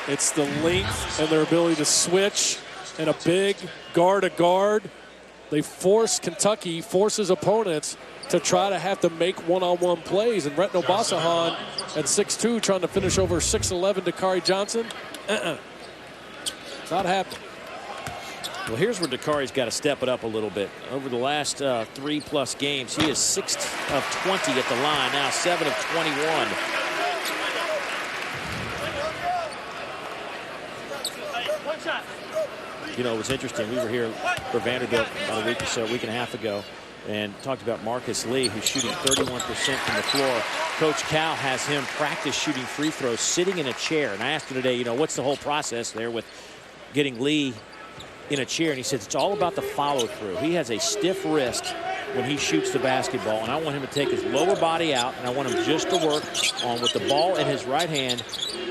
it's the length and their ability to switch and a big guard-to-guard. they force Kentucky, forces opponents to try to have to make one-on-one plays. And Retno Basahan at 6'2", trying to finish over 6'11" Dakari Johnson. Not happening. Well, here's where Dakari's got to step it up a little bit. Over the last 3+ games, he is 6 of 20 at the line, now 7 of 21. You know, it was interesting. We were here for Vanderbilt about a week and a half ago, and talked about Marcus Lee, who's shooting 31% from the floor. Coach Cal has him practice shooting free throws sitting in a chair. And I asked him today, you know, what's the whole process there with getting Lee in a chair? And he says it's all about the follow through. He has a stiff wrist when he shoots the basketball, and I want him to take his lower body out, and I want him just to work on with the ball in his right hand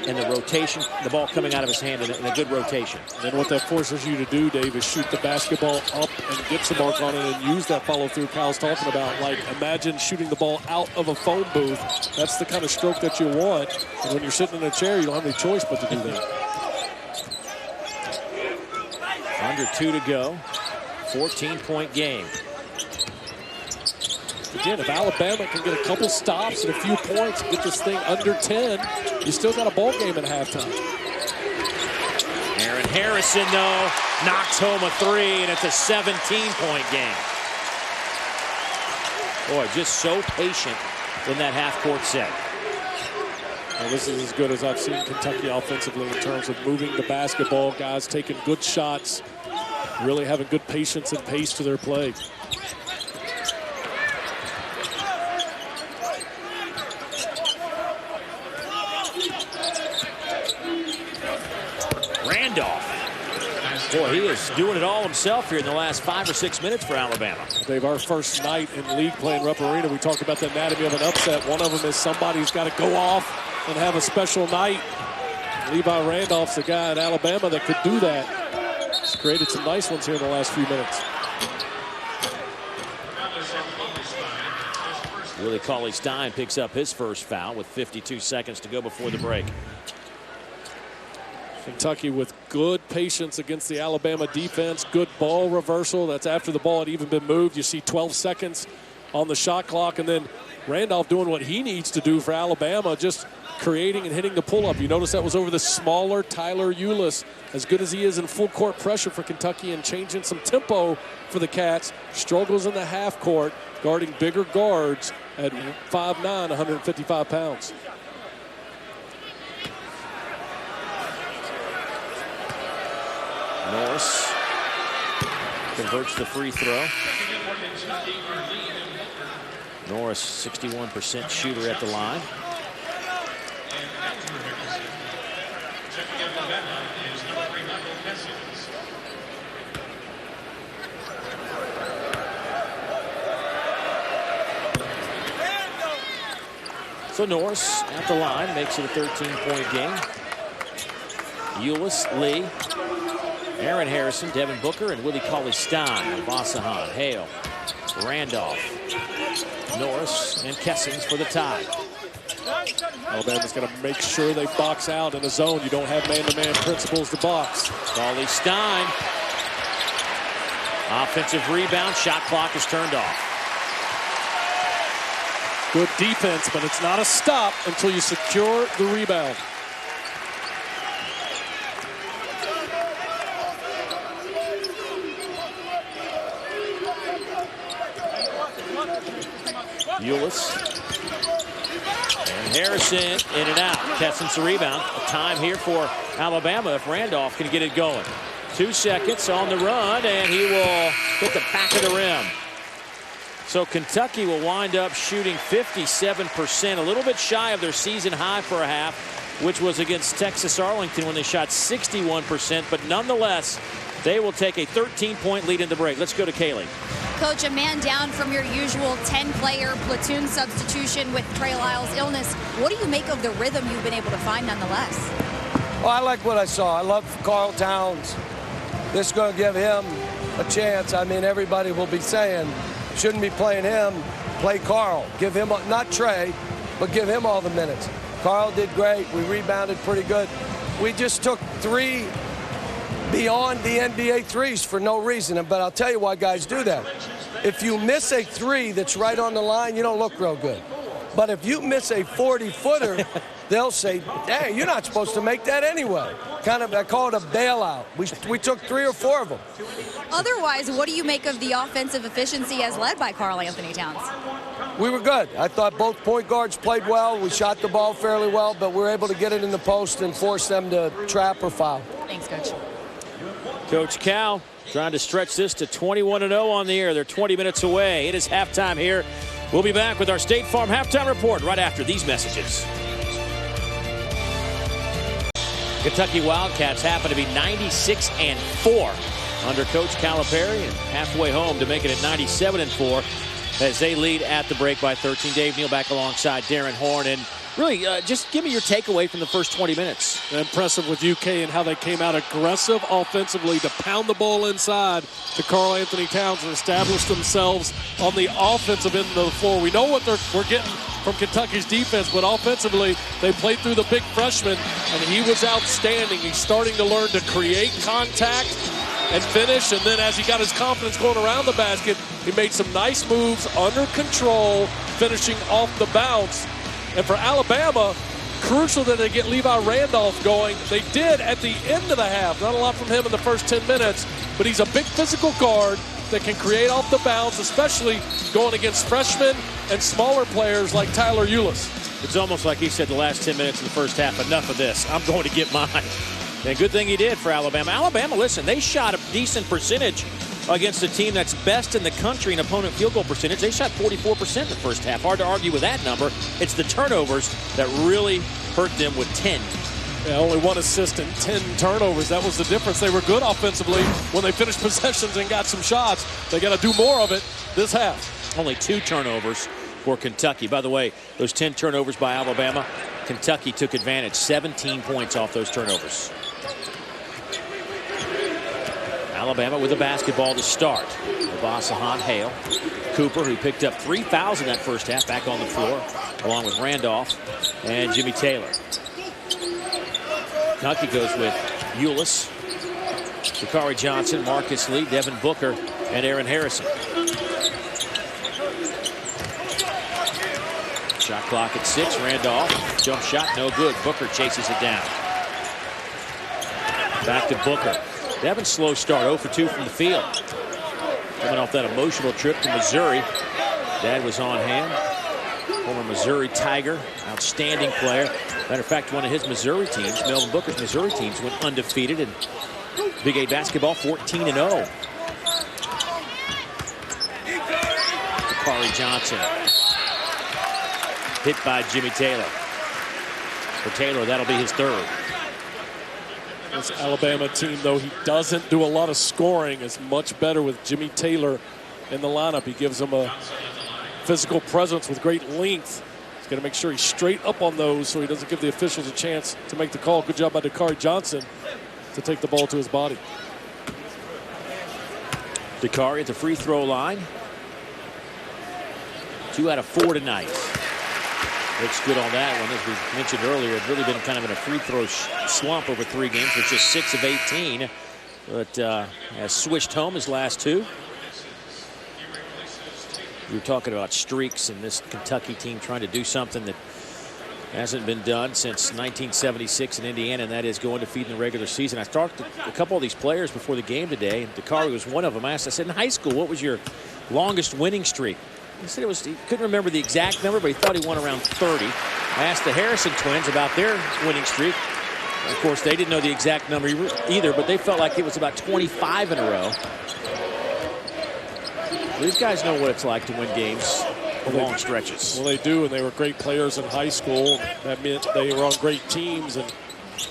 and the rotation, the ball coming out of his hand in a good rotation. And what that forces you to do, Dave, is shoot the basketball up and get some mark on it and use that follow through Kyle's talking about. Like, imagine shooting the ball out of a phone booth. That's the kind of stroke that you want. And when you're sitting in a chair, you don't have any choice but to do that. Under 2 to go. 14-point game. Again, if Alabama can get a couple stops and a few points and get this thing under 10, you still got a ball game at halftime. Aaron Harrison, though, knocks home a 3, and it's a 17-point game. Boy, just so patient in that half-court set. Well, this is as good as I've seen Kentucky offensively in terms of moving the basketball, guys taking good shots, really having good patience and pace to their play. Randolph. Boy, he is doing it all himself here in the last 5 or 6 minutes for Alabama. Dave, our first night in league playing Rupp Arena, we talked about the anatomy of an upset. One of them is somebody's got to go off and have a special night. Levi Randolph's the guy at Alabama that could do that. He's created some nice ones here in the last few minutes. Willie Cauley-Stein picks up his first foul with 52 seconds to go before the break. Kentucky with good patience against the Alabama defense. Good ball reversal. That's after the ball had even been moved. You see 12 seconds on the shot clock, and then Randolph doing what he needs to do for Alabama, just creating and hitting the pull-up. You notice that was over the smaller Tyler Ulis. As good as he is in full court pressure for Kentucky and changing some tempo for the Cats, struggles in the half court, guarding bigger guards at 5'9", 155 pounds. Norris converts the free throw. Norris, 61% shooter at the line. So Norris at the line makes it a 13-point game. Ulis, Lee, Aaron Harrison, Devin Booker, and Willie Cauley-Stein. Basahan, Hale, Randolph, Norris, and Kessings for the tie. Alabama's going to make sure they box out in a zone. You don't have man-to-man principles to box. Cauley-Stein. Offensive rebound. Shot clock is turned off. Good defense, but it's not a stop until you secure the rebound. Ulis. And Harrison in and out. Kessings the rebound. A time here for Alabama if Randolph can get it going. 2 seconds on the run, and he will hit the back of the rim. So Kentucky will wind up shooting 57%, a little bit shy of their season high for a half, which was against Texas Arlington when they shot 61%. But nonetheless, they will take a 13-point lead in the break. Let's go to Kaylee. Coach, a man down from your usual 10-player platoon substitution with Trey Lyles' illness. What do you make of the rhythm you've been able to find nonetheless? Well, I like what I saw. I love Carl Towns. This is going to give him a chance. I mean, everybody will be saying, shouldn't be playing him, play Carl. Give him, not Trey, but give him all the minutes. Carl did great. We rebounded pretty good. We just took 3 beyond the NBA threes for no reason. But I'll tell you why guys do that. If you miss a three that's right on the line, you don't look real good. But if you miss a 40-footer, they'll say, hey, you're not supposed to make that anyway. Kind of, I call it a bailout. We took 3 or 4 of them. Otherwise, what do you make of the offensive efficiency as led by Karl Anthony Towns? We were good. I thought both point guards played well. We shot the ball fairly well, but we were able to get it in the post and force them to trap or foul. Thanks, Coach. Coach Cal trying to stretch this to 21-0 on the air. They're 20 minutes away. It is halftime here. We'll be back with our State Farm halftime report right after these messages. Kentucky Wildcats happen to be 96-4 under Coach Calipari and halfway home to make it at 97-4 as they lead at the break by 13. Dave Neal back alongside Darren Horn. And really, just give me your takeaway from the first 20 minutes. Impressive with UK and how they came out aggressive offensively to pound the ball inside to Karl Anthony Towns and establish themselves on the offensive end of the floor. We know what we're getting from Kentucky's defense, but offensively, they played through the big freshman, and he was outstanding. He's starting to learn to create contact and finish, and then as he got his confidence going around the basket, he made some nice moves under control, finishing off the bounce. And for Alabama, crucial that they get Levi Randolph going. They did at the end of the half. Not a lot from him in the first 10 minutes, but he's a big physical guard that can create off the bounce, especially going against freshmen and smaller players like Tyler Ulis. It's almost like he said the last 10 minutes in the first half, enough of this. I'm going to get mine. And good thing he did for Alabama. Alabama, listen, they shot a decent percentage against a team that's best in the country in opponent field goal percentage. They shot 44% in the first half. Hard to argue with that number. It's the turnovers that really hurt them with 10. Yeah, only 1 assist and 10 turnovers. That was the difference. They were good offensively when they finished possessions and got some shots. They got to do more of it this half. Only 2 turnovers for Kentucky. By the way, those 10 turnovers by Alabama, Kentucky took advantage. 17 points off those turnovers. Alabama with the basketball to start. Obasahan, Hale, Cooper, who picked up 3 fouls in that first half, back on the floor, along with Randolph and Jimmy Taylor. Kentucky goes with Ulis, Dakari Johnson, Marcus Lee, Devin Booker, and Aaron Harrison. Shot clock at 6. Randolph, jump shot, no good. Booker chases it down. Back to Booker. Devin slow start, 0 for 2 from the field. Coming off that emotional trip to Missouri. Dad was on hand. Former Missouri Tiger, outstanding player. Matter of fact, one of his Missouri teams, Melvin Booker's Missouri teams, went undefeated in Big 8 basketball, 14-0. Dakari Johnson. Hit by Jimmy Taylor. For Taylor, that'll be his 3rd. This Alabama team, though he doesn't do a lot of scoring, is much better with Jimmy Taylor in the lineup. He gives them a physical presence with great length. He's got to make sure he's straight up on those so he doesn't give the officials a chance to make the call. Good job by Dakari Johnson to take the ball to his body. Dakari at the free throw line. 2 out of 4 tonight. Looks good on that one. As we mentioned earlier, it's really been kind of in a free throw slump over 3 games. It's just 6 of 18. But has switched home his last 2. We were talking about streaks and this Kentucky team trying to do something that hasn't been done since 1976 in Indiana, and that is going to feed in the regular season. I talked to a couple of these players before the game today, and Dakari was one of them. I said, in high school, what was your longest winning streak? He said he couldn't remember the exact number, but he thought he won around 30. I asked the Harrison twins about their winning streak. Of course, they didn't know the exact number either, but they felt like it was about 25 in a row. These guys know what it's like to win games for long stretches. Well, they do, and they were great players in high school. That meant they were on great teams, and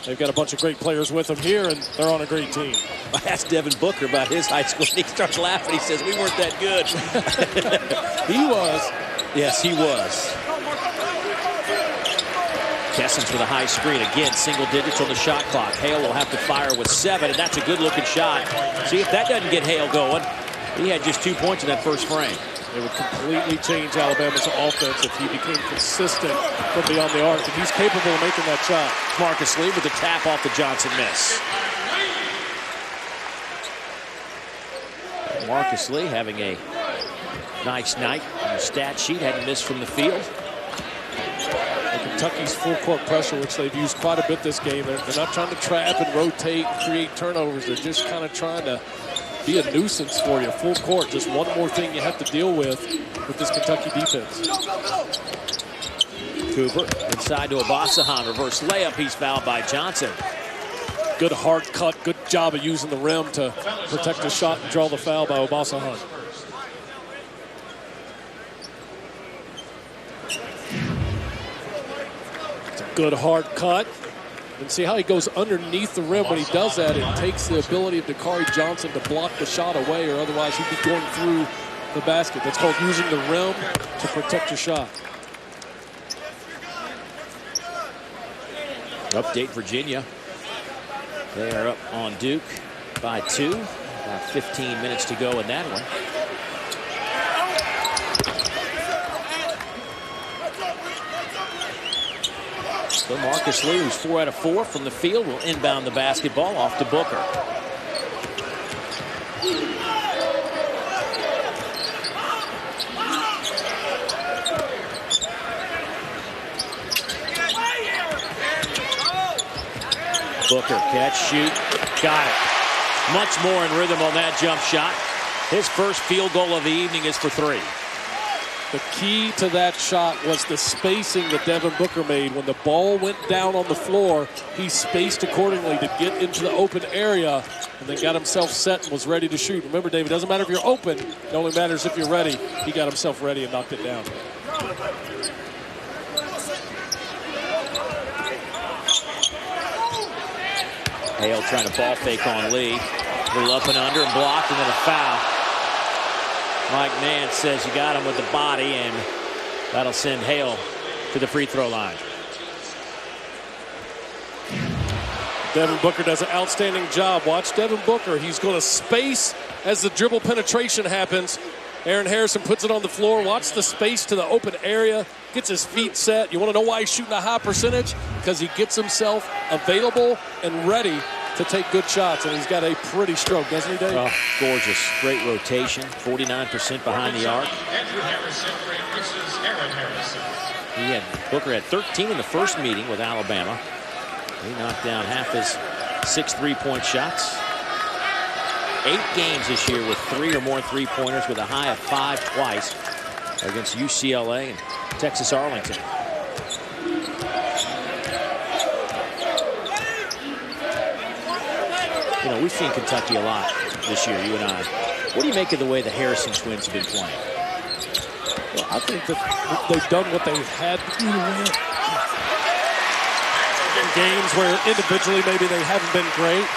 they've got a bunch of great players with them here, and they're on a great team. I asked Devin Booker about his high school, and he starts laughing. He says, we weren't that good. He was. Yes, he was. Kessens with a high screen. Again, single digits on the shot clock. Hale will have to fire with 7, and that's a good-looking shot. See if that doesn't get Hale going. He had just 2 points in that first frame. It would completely change Alabama's offense if he became consistent from beyond the arc, and he's capable of making that shot. Marcus Lee with the tap off the Johnson miss. Marcus Lee having a nice night on the stat sheet. Hadn't missed from the field. Kentucky's full court pressure, which they've used quite a bit this game. They're not trying to trap and rotate and create turnovers. They're just kind of trying to be a nuisance for you. Full court, just one more thing you have to deal with this Kentucky defense. Cooper inside to Obasahan. Reverse layup. He's fouled by Johnson. Good hard cut. Good job of using the rim to protect the shot and draw the foul by Obasahan. It's a good hard cut. And see how he goes underneath the rim when he does that. It takes the ability of Dakari Johnson to block the shot away, or otherwise he'd be going through the basket. That's called using the rim to protect your shot. Update Virginia. They are up on Duke by 2. About 15 minutes to go in that one. So Marcus Lee, who's 4 out of 4 from the field, will inbound the basketball off to Booker. Booker, catch, shoot, got it. Much more in rhythm on that jump shot. His first field goal of the evening is for 3. The key to that shot was the spacing that Devin Booker made. When the ball went down on the floor, he spaced accordingly to get into the open area and then got himself set and was ready to shoot. Remember, Dave, it doesn't matter if you're open. It only matters if you're ready. He got himself ready and knocked it down. Hale trying to ball fake on Lee. A little up and under and blocked, and then a foul. Mike Nance says you got him with the body, and that'll send Hale to the free throw line. Devin Booker does an outstanding job. Watch Devin Booker. He's going to space as the dribble penetration happens. Aaron Harrison puts it on the floor. Watch the space to the open area. Gets his feet set. You want to know why he's shooting a high percentage? Because he gets himself available and ready to take good shots. And he's got a pretty stroke, doesn't he, Dave? Oh, gorgeous. Great rotation. 49% behind the arc. Andrew Harrison versus Aaron Harrison. Booker had 13 in the first meeting with Alabama. He knocked down half his 6 3-point shots. 8 games this year with 3 or more three-pointers, with a high of 5 twice against UCLA and Texas Arlington. You know, we've seen Kentucky a lot this year, you and I. What do you make of the way the Harrison twins have been playing? Well, I think that they've done what they had to do to win. In games where individually maybe they haven't been great,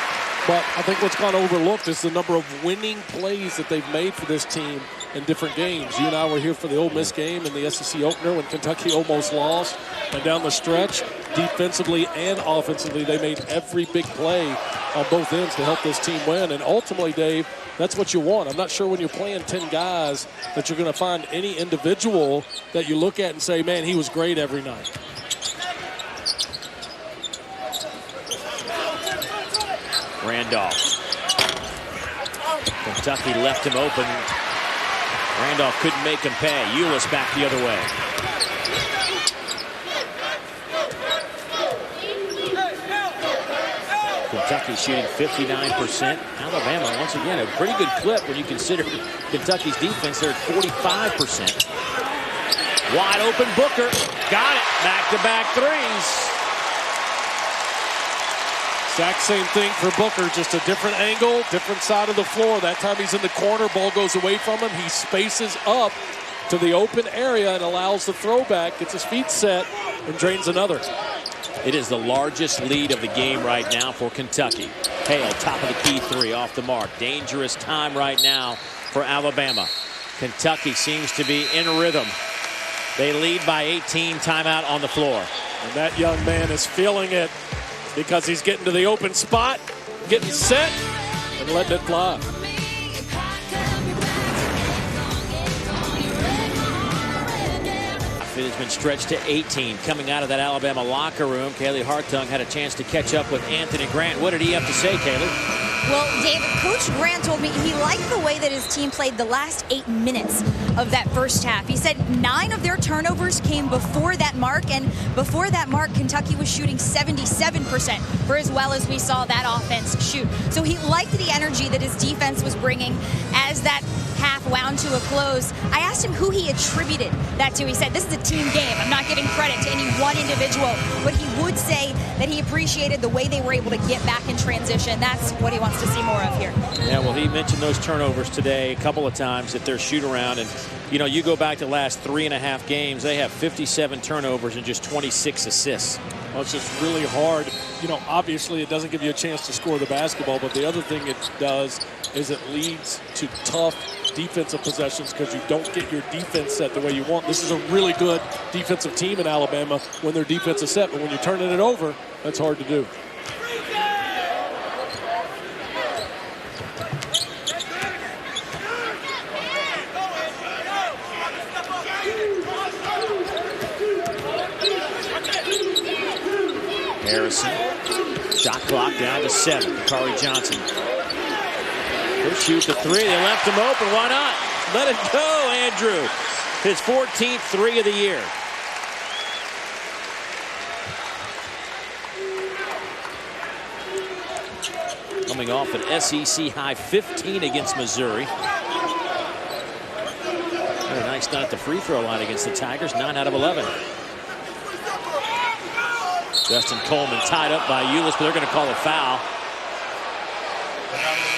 but I think what's gone overlooked is the number of winning plays that they've made for this team in different games. You and I were here for the Ole Miss game and the SEC opener when Kentucky almost lost. And down the stretch, defensively and offensively, they made every big play on both ends to help this team win. And ultimately, Dave, that's what you want. I'm not sure when you're playing 10 guys that you're going to find any individual that you look at and say, man, he was great every night. Randolph. Kentucky left him open. Randolph couldn't make him pay. Ulis back the other way. Kentucky shooting 59%. Alabama, once again, a pretty good clip when you consider Kentucky's defense. They're at 45%. Wide open Booker. Got it. Back-to-back threes. Exact same thing for Booker, just a different angle, different side of the floor. That time he's in the corner, ball goes away from him. He spaces up to the open area and allows the throwback, gets his feet set, and drains another. It is the largest lead of the game right now for Kentucky. Hale, top of the key 3 off the mark. Dangerous time right now for Alabama. Kentucky seems to be in rhythm. They lead by 18, timeout on the floor. And that young man is feeling it, because he's getting to the open spot, getting set, and letting it fly. It has been stretched to 18. Coming out of that Alabama locker room, Kaylee Hartung had a chance to catch up with Anthony Grant. What did he have to say, Kaylee? Well, Dave, Coach Grant told me he liked the way that his team played the last 8 minutes of that first half. He said 9 of their turnovers came before that mark, and before that mark, Kentucky was shooting 77% for as well as we saw that offense shoot. So he liked the energy that his defense was bringing as that half wound to a close. I asked him who he attributed that to. He said, this is a team game. I'm not giving credit to any one individual, but he would say that he appreciated the way they were able to get back in transition. That's what he wants to see more of here. Yeah, well, he mentioned those turnovers today a couple of times at their shoot around. And, you know, you go back to the last 3.5 games, they have 57 turnovers and just 26 assists. Well, it's just really hard. You know, obviously it doesn't give you a chance to score the basketball, but the other thing it does is it leads to tough defensive possessions because you don't get your defense set the way you want. This is a really good defensive team in Alabama when their defense is set, but when you're turning it over, that's hard to do. Harrison, shot clock down to 7. Kari Johnson. He'll shoot the 3. They left him open. Why not? Let it go, Andrew. His 14th 3 of the year. Coming off an SEC high 15 against Missouri. Very nice night at the free throw line against the Tigers. 9 out of 11. Justin Coleman tied up by Ulis, but they're going to call a foul.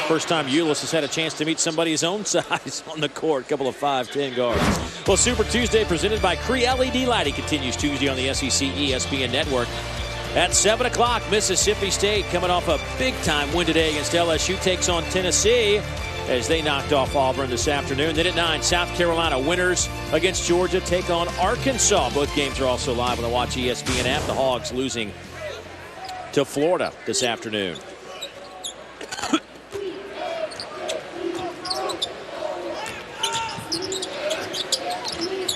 First time Ulis has had a chance to meet somebody his own size on the court. A couple of 5'10" guards. Well, Super Tuesday presented by Cree LED Lighting continues Tuesday on the SEC ESPN Network. At 7 o'clock, Mississippi State coming off a big-time win today against LSU takes on Tennessee as they knocked off Auburn this afternoon. Then at 9, South Carolina winners against Georgia take on Arkansas. Both games are also live on the Watch ESPN app. The Hogs losing to Florida this afternoon.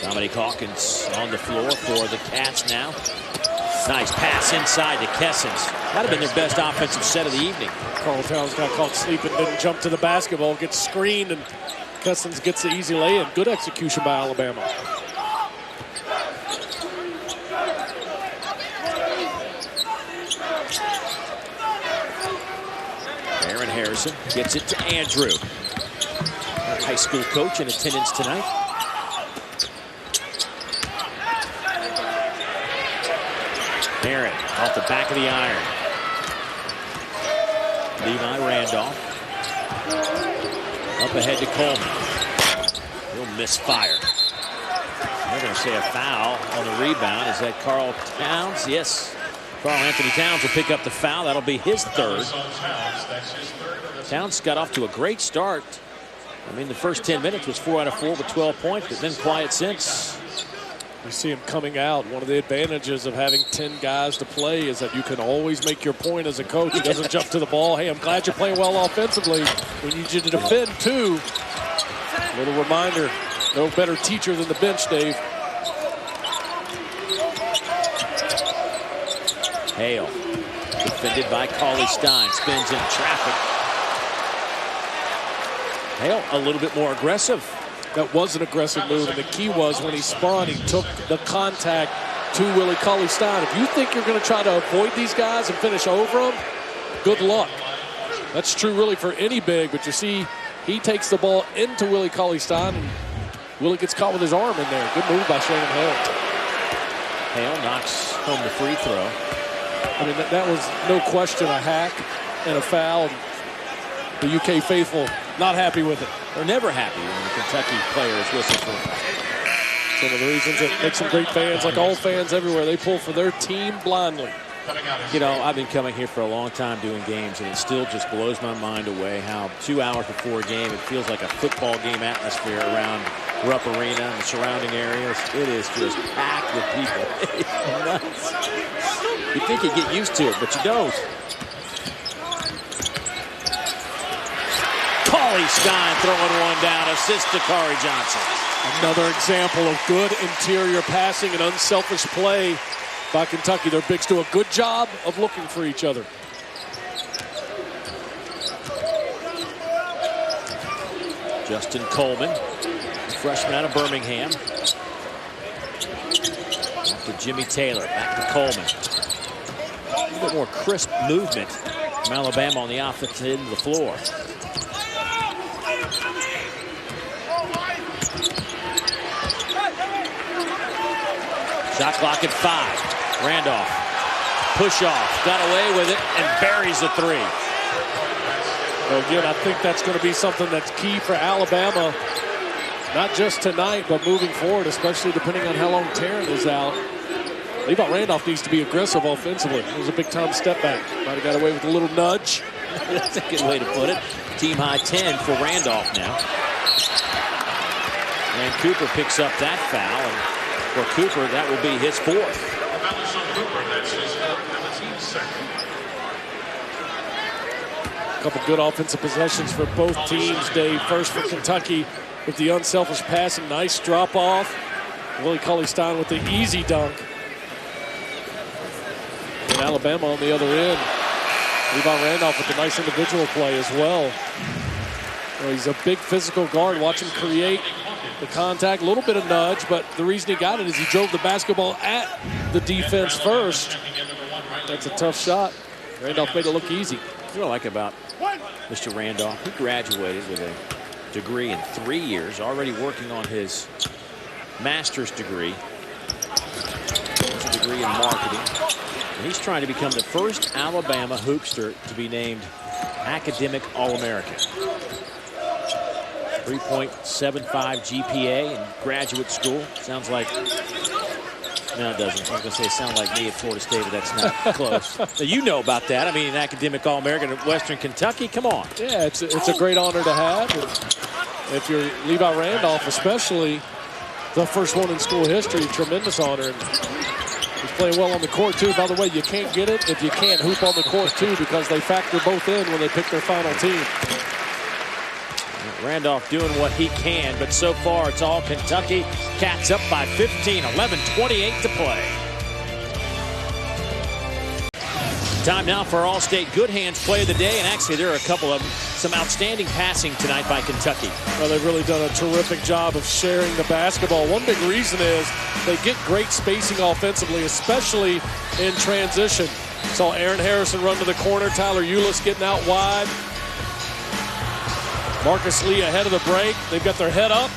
Dominique Hawkins on the floor for the Cats now. Nice pass inside to Kessens. That would have been their best offensive set of the evening. Carl Towns got caught sleeping, didn't jump to the basketball, gets screened, and Kessens gets the easy lay-in. Good execution by Alabama. Aaron Harrison gets it to Andrew. Our high school coach in attendance tonight. Aaron off the back of the iron. Levi Randolph. Up ahead to Coleman. He'll misfire. They're going to say a foul on the rebound. Is that Carl Towns? Yes. Carl Anthony Towns will pick up the foul. That'll be his 3rd. Towns got off to a great start. I mean, the first 10 minutes was 4 out of 4 with 12 points, but then quiet since. You see him coming out. One of the advantages of having 10 guys to play is that you can always make your point as a coach. He doesn't jump to the ball. Hey, I'm glad you're playing well offensively. We need you to defend, too. Little reminder, no better teacher than the bench, Dave. Hale, defended by Cauley-Stein, spins in traffic. Hale, a little bit more aggressive. That was an aggressive move, and the key was when he spun, he took the contact to Willie Cauley-Stein. If you think you're going to try to avoid these guys and finish over them, good luck. That's true really for any big, but you see he takes the ball into Willie Cauley-Stein, and Willie gets caught with his arm in there. Good move by Shannon Hale. Hale knocks home the free throw. I mean, that was no question a hack and a foul. The UK faithful not happy with it. They're never happy when the Kentucky players whistle for them. Some of the reasons that makes them great fans, like all fans everywhere, they pull for their team blindly. You know, I've been coming here for a long time doing games, and it still just blows my mind away how 2 hours before a game, it feels like a football game atmosphere around Rupp Arena and the surrounding areas. It is just packed with people. It's nuts. You think you get used to it, but you don't. Cauley-Stein throwing one down, assist to Kari Johnson. Another example of good interior passing and unselfish play by Kentucky. Their bigs do a good job of looking for each other. Justin Coleman, freshman out of Birmingham. Back to Jimmy Taylor, back to Coleman. A little bit more crisp movement from Alabama on the offensive end of the floor. Shot clock at 5. Randolph, push off, got away with it, and buries the 3. Well, again, I think that's going to be something that's key for Alabama, not just tonight, but moving forward, especially depending on how long Tarrant is out. Levi Randolph needs to be aggressive offensively. It was a big-time step back. Might have got away with a little nudge. That's a good way to put it. Team high 10 for Randolph now. And Cooper picks up that foul, and for Cooper, that will be his 4th. Cooper, that's his 4th and the team's 2nd. A couple good offensive possessions for both teams, Dave. First for Kentucky with the unselfish passing. Nice drop off. Willie Cauley-Stein with the easy dunk. And Alabama on the other end. Levi Randolph with the nice individual play as well. Well, he's a big physical guard. Watch him create the contact. A little bit of nudge, but the reason he got it is he drove the basketball at the defense first. That's a tough shot. Randolph made it look easy. What I like about Mr. Randolph, he graduated with a degree in 3 years, already working on his master's degree. It's a degree in marketing. And he's trying to become the first Alabama hoopster to be named Academic All-American. 3.75 GPA in graduate school. Sounds like, no, it doesn't. I was going to say sound like me at Florida State, but that's not close. So you know about that. I mean, an Academic All-American at Western Kentucky. Come on. Yeah, it's a great honor to have. And if you're Levi Randolph, especially the first one in school history, tremendous honor. And he's playing well on the court, too. By the way, you can't get it if you can't hoop on the court, too, because they factor both in when they pick their final team. Randolph doing what he can, but so far it's all Kentucky. Cats up by 15, 11:28 to play. Time now for All-State Good Hands Play of the Day, and actually there are a couple of them. Some outstanding passing tonight by Kentucky. Well, they've really done a terrific job of sharing the basketball. One big reason is they get great spacing offensively, especially in transition. Saw Aaron Harrison run to the corner, Tyler Ulis getting out wide. Marcus Lee ahead of the break. They've got their head up,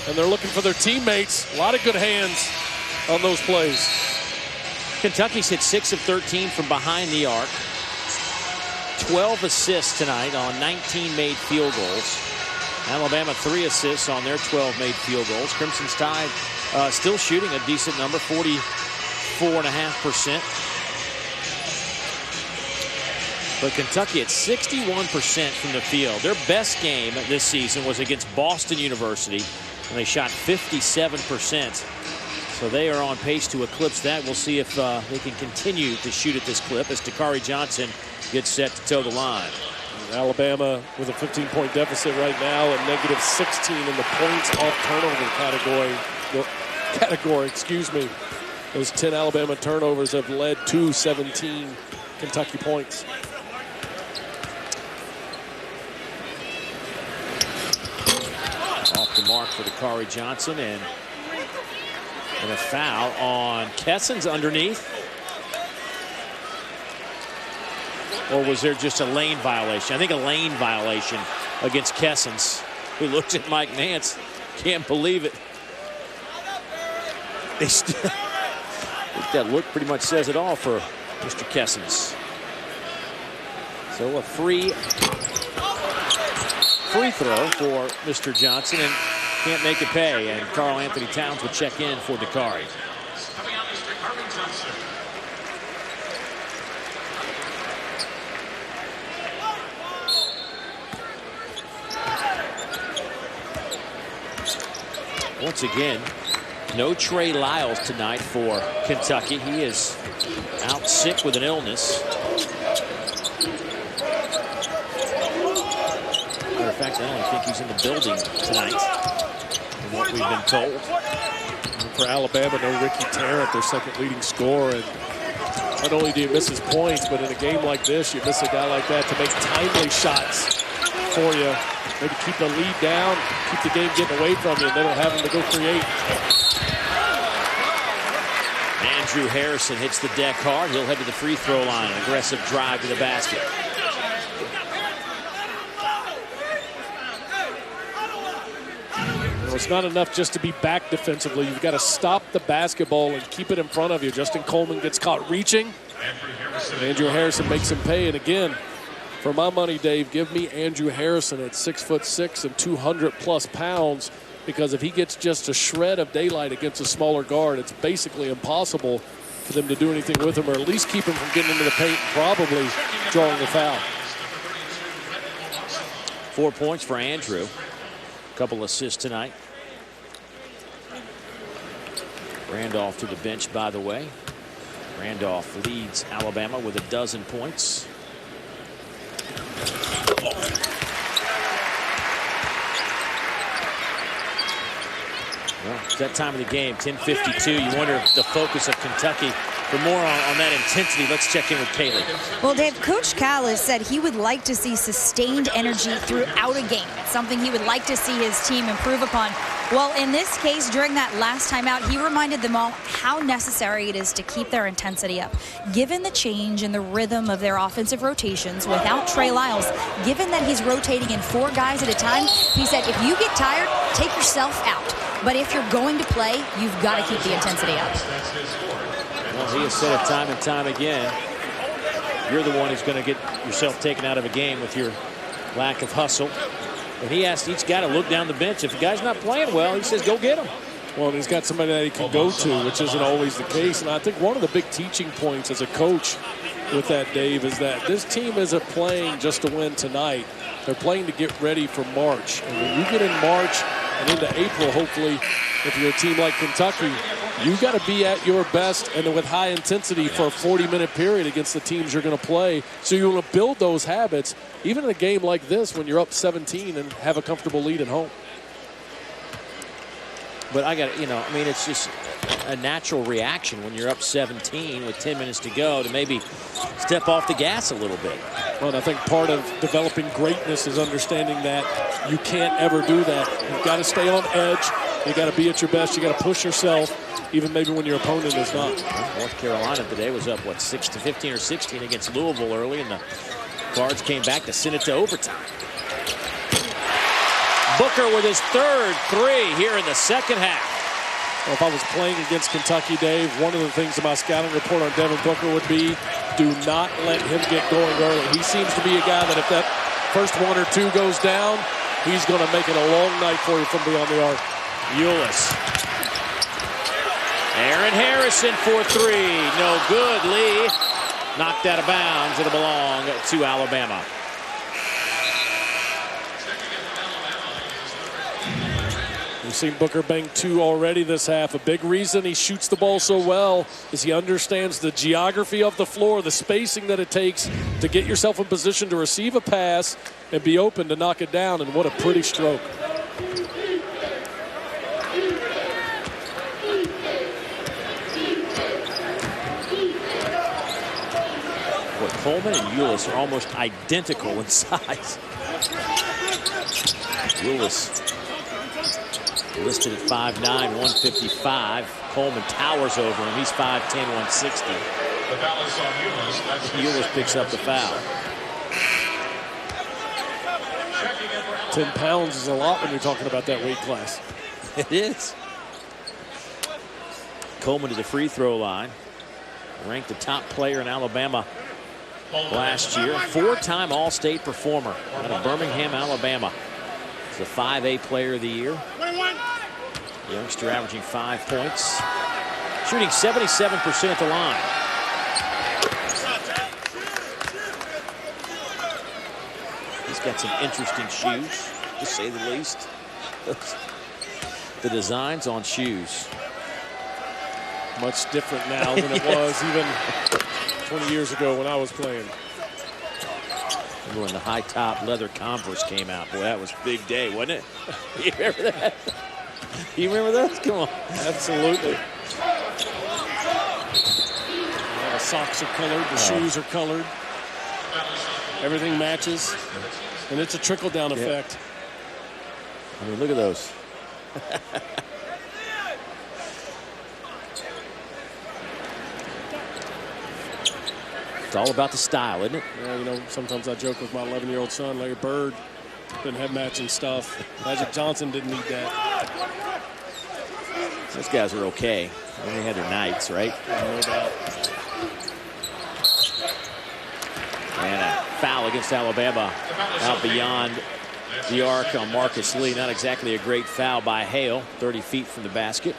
and they're looking for their teammates. A lot of good hands on those plays. Kentucky's hit 6 of 13 from behind the arc. 12 assists tonight on 19 made field goals. Alabama 3 assists on their 12 made field goals. Crimson's Tide still shooting a decent number, 44.5%. But Kentucky at 61% from the field. Their best game this season was against Boston University, and they shot 57%. So they are on pace to eclipse that. We'll see if they can continue to shoot at this clip as Dakari Johnson gets set to toe the line. Alabama with a 15-point deficit right now, and negative 16 in the points off turnover category. Excuse me. Those 10 Alabama turnovers have led to 17 Kentucky points. Off the mark for Dakari Johnson, and a foul on Kessens underneath. Or was there just a lane violation? I think a lane violation against Kessens, who looks at Mike Nance. Can't believe it. I think that look pretty much says it all for Mr. Kessens. So a free throw for Mr. Johnson, and can't make it pay. And Karl Anthony Towns will check in for Dakari. Coming out is Dakari Johnson. Once again, no Trey Lyles tonight for Kentucky. He is out sick with an illness. Matter of fact, I don't think he's in the building tonight, from what we've been told. And for Alabama, no Ricky Tarrant, their second leading scorer. And not only do you miss his points, but in a game like this, you miss a guy like that to make timely shots for you. Maybe keep the lead down, keep the game getting away from you, and then having to go create. Andrew Harrison hits the deck hard. He'll head to the free throw line. An aggressive drive to the basket. It's not enough just to be back defensively. You've got to stop the basketball and keep it in front of you. Justin Coleman gets caught reaching. Andrew Harrison makes him pay. And again, for my money, Dave, give me Andrew Harrison at 6'6" and 200+ pounds, because if he gets just a shred of daylight against a smaller guard, it's basically impossible for them to do anything with him, or at least keep him from getting into the paint and probably drawing the foul. 4 points for Andrew. Couple assists tonight. Randolph to the bench, by the way. Randolph leads Alabama with 12 points. Well, it's that time of the game, 10:52. You wonder if the focus of Kentucky. For more on that intensity, let's check in with Kaylee. Well, Dave, Coach Callis said he would like to see sustained energy throughout a game. It's something he would like to see his team improve upon. Well, in this case, during that last timeout, he reminded them all how necessary it is to keep their intensity up. Given the change in the rhythm of their offensive rotations without Trey Lyles, given that he's rotating in 4 guys at a time, he said if you get tired, take yourself out. But if you're going to play, you've got to keep the intensity up. Well, he has said it time and time again. You're the one who's going to get yourself taken out of a game with your lack of hustle. And he asked each guy to look down the bench. If the guy's not playing well, he says, go get him. Well, and he's got somebody that he can go to, which isn't always the case. And I think one of the big teaching points as a coach with that, Dave, is that this team isn't playing just to win tonight. They're playing to get ready for March. And when you get in March and into April, hopefully, if you're a team like Kentucky, you got to be at your best and with high intensity for a 40-minute period against the teams you're going to play. So you want to build those habits, even in a game like this when you're up 17 and have a comfortable lead at home. But I got to, I mean, it's just a natural reaction when you're up 17 with 10 minutes to go to maybe step off the gas a little bit. Well, and I think part of developing greatness is understanding that you can't ever do that. You've got to stay on edge. You got to be at your best. You got to push yourself, even maybe when your opponent is not. North Carolina today was up, 6-15 or 16 against Louisville early, and the Cards came back to send it to overtime. Booker with his third three here in the second half. Well, if I was playing against Kentucky, Dave, one of the things in my scouting report on Devin Booker would be do not let him get going early. He seems to be a guy that if that first one or two goes down, he's going to make it a long night for you from beyond the arc. Ulis. Aaron Harrison for three. No good. Lee knocked out of bounds. It'll belong to Alabama. We've seen Booker bang two already this half. A big reason he shoots the ball so well is he understands the geography of the floor, the spacing that it takes to get yourself in position to receive a pass and be open to knock it down. And what a pretty stroke. Boy, Coleman and Ulis are almost identical in size. Ulis listed at 5'9", 155. Coleman towers over him. He's 5'10", 160. The foul is on Ulis. Ulis picks up the foul. 10 pounds is a lot when you're talking about that weight class. It is. Coleman to the free throw line. Ranked the top player in Alabama last year. Four-time All-State performer out of Birmingham, Alabama. He's a 5A player of the year. Youngster averaging 5 points. Shooting 77% at the line. He's got some interesting shoes, to say the least. The designs on shoes. Much different now than it was even 20 years ago when I was playing. Remember when the high-top leather Converse came out? Boy, that was a big day, wasn't it? You remember that? You remember those? Come on. Absolutely. The socks are colored. The shoes are colored. Everything matches. And it's a trickle-down effect. I mean, look at those. It's all about the style, isn't it? Yeah, you know, sometimes I joke with my 11-year-old son, Larry Bird, didn't have matching stuff. Magic Johnson didn't need that. Those guys are okay. They had their nights, right? No doubt. And a foul against Alabama out beyond the arc on Marcus Lee. Not exactly a great foul by Hale, 30 feet from the basket.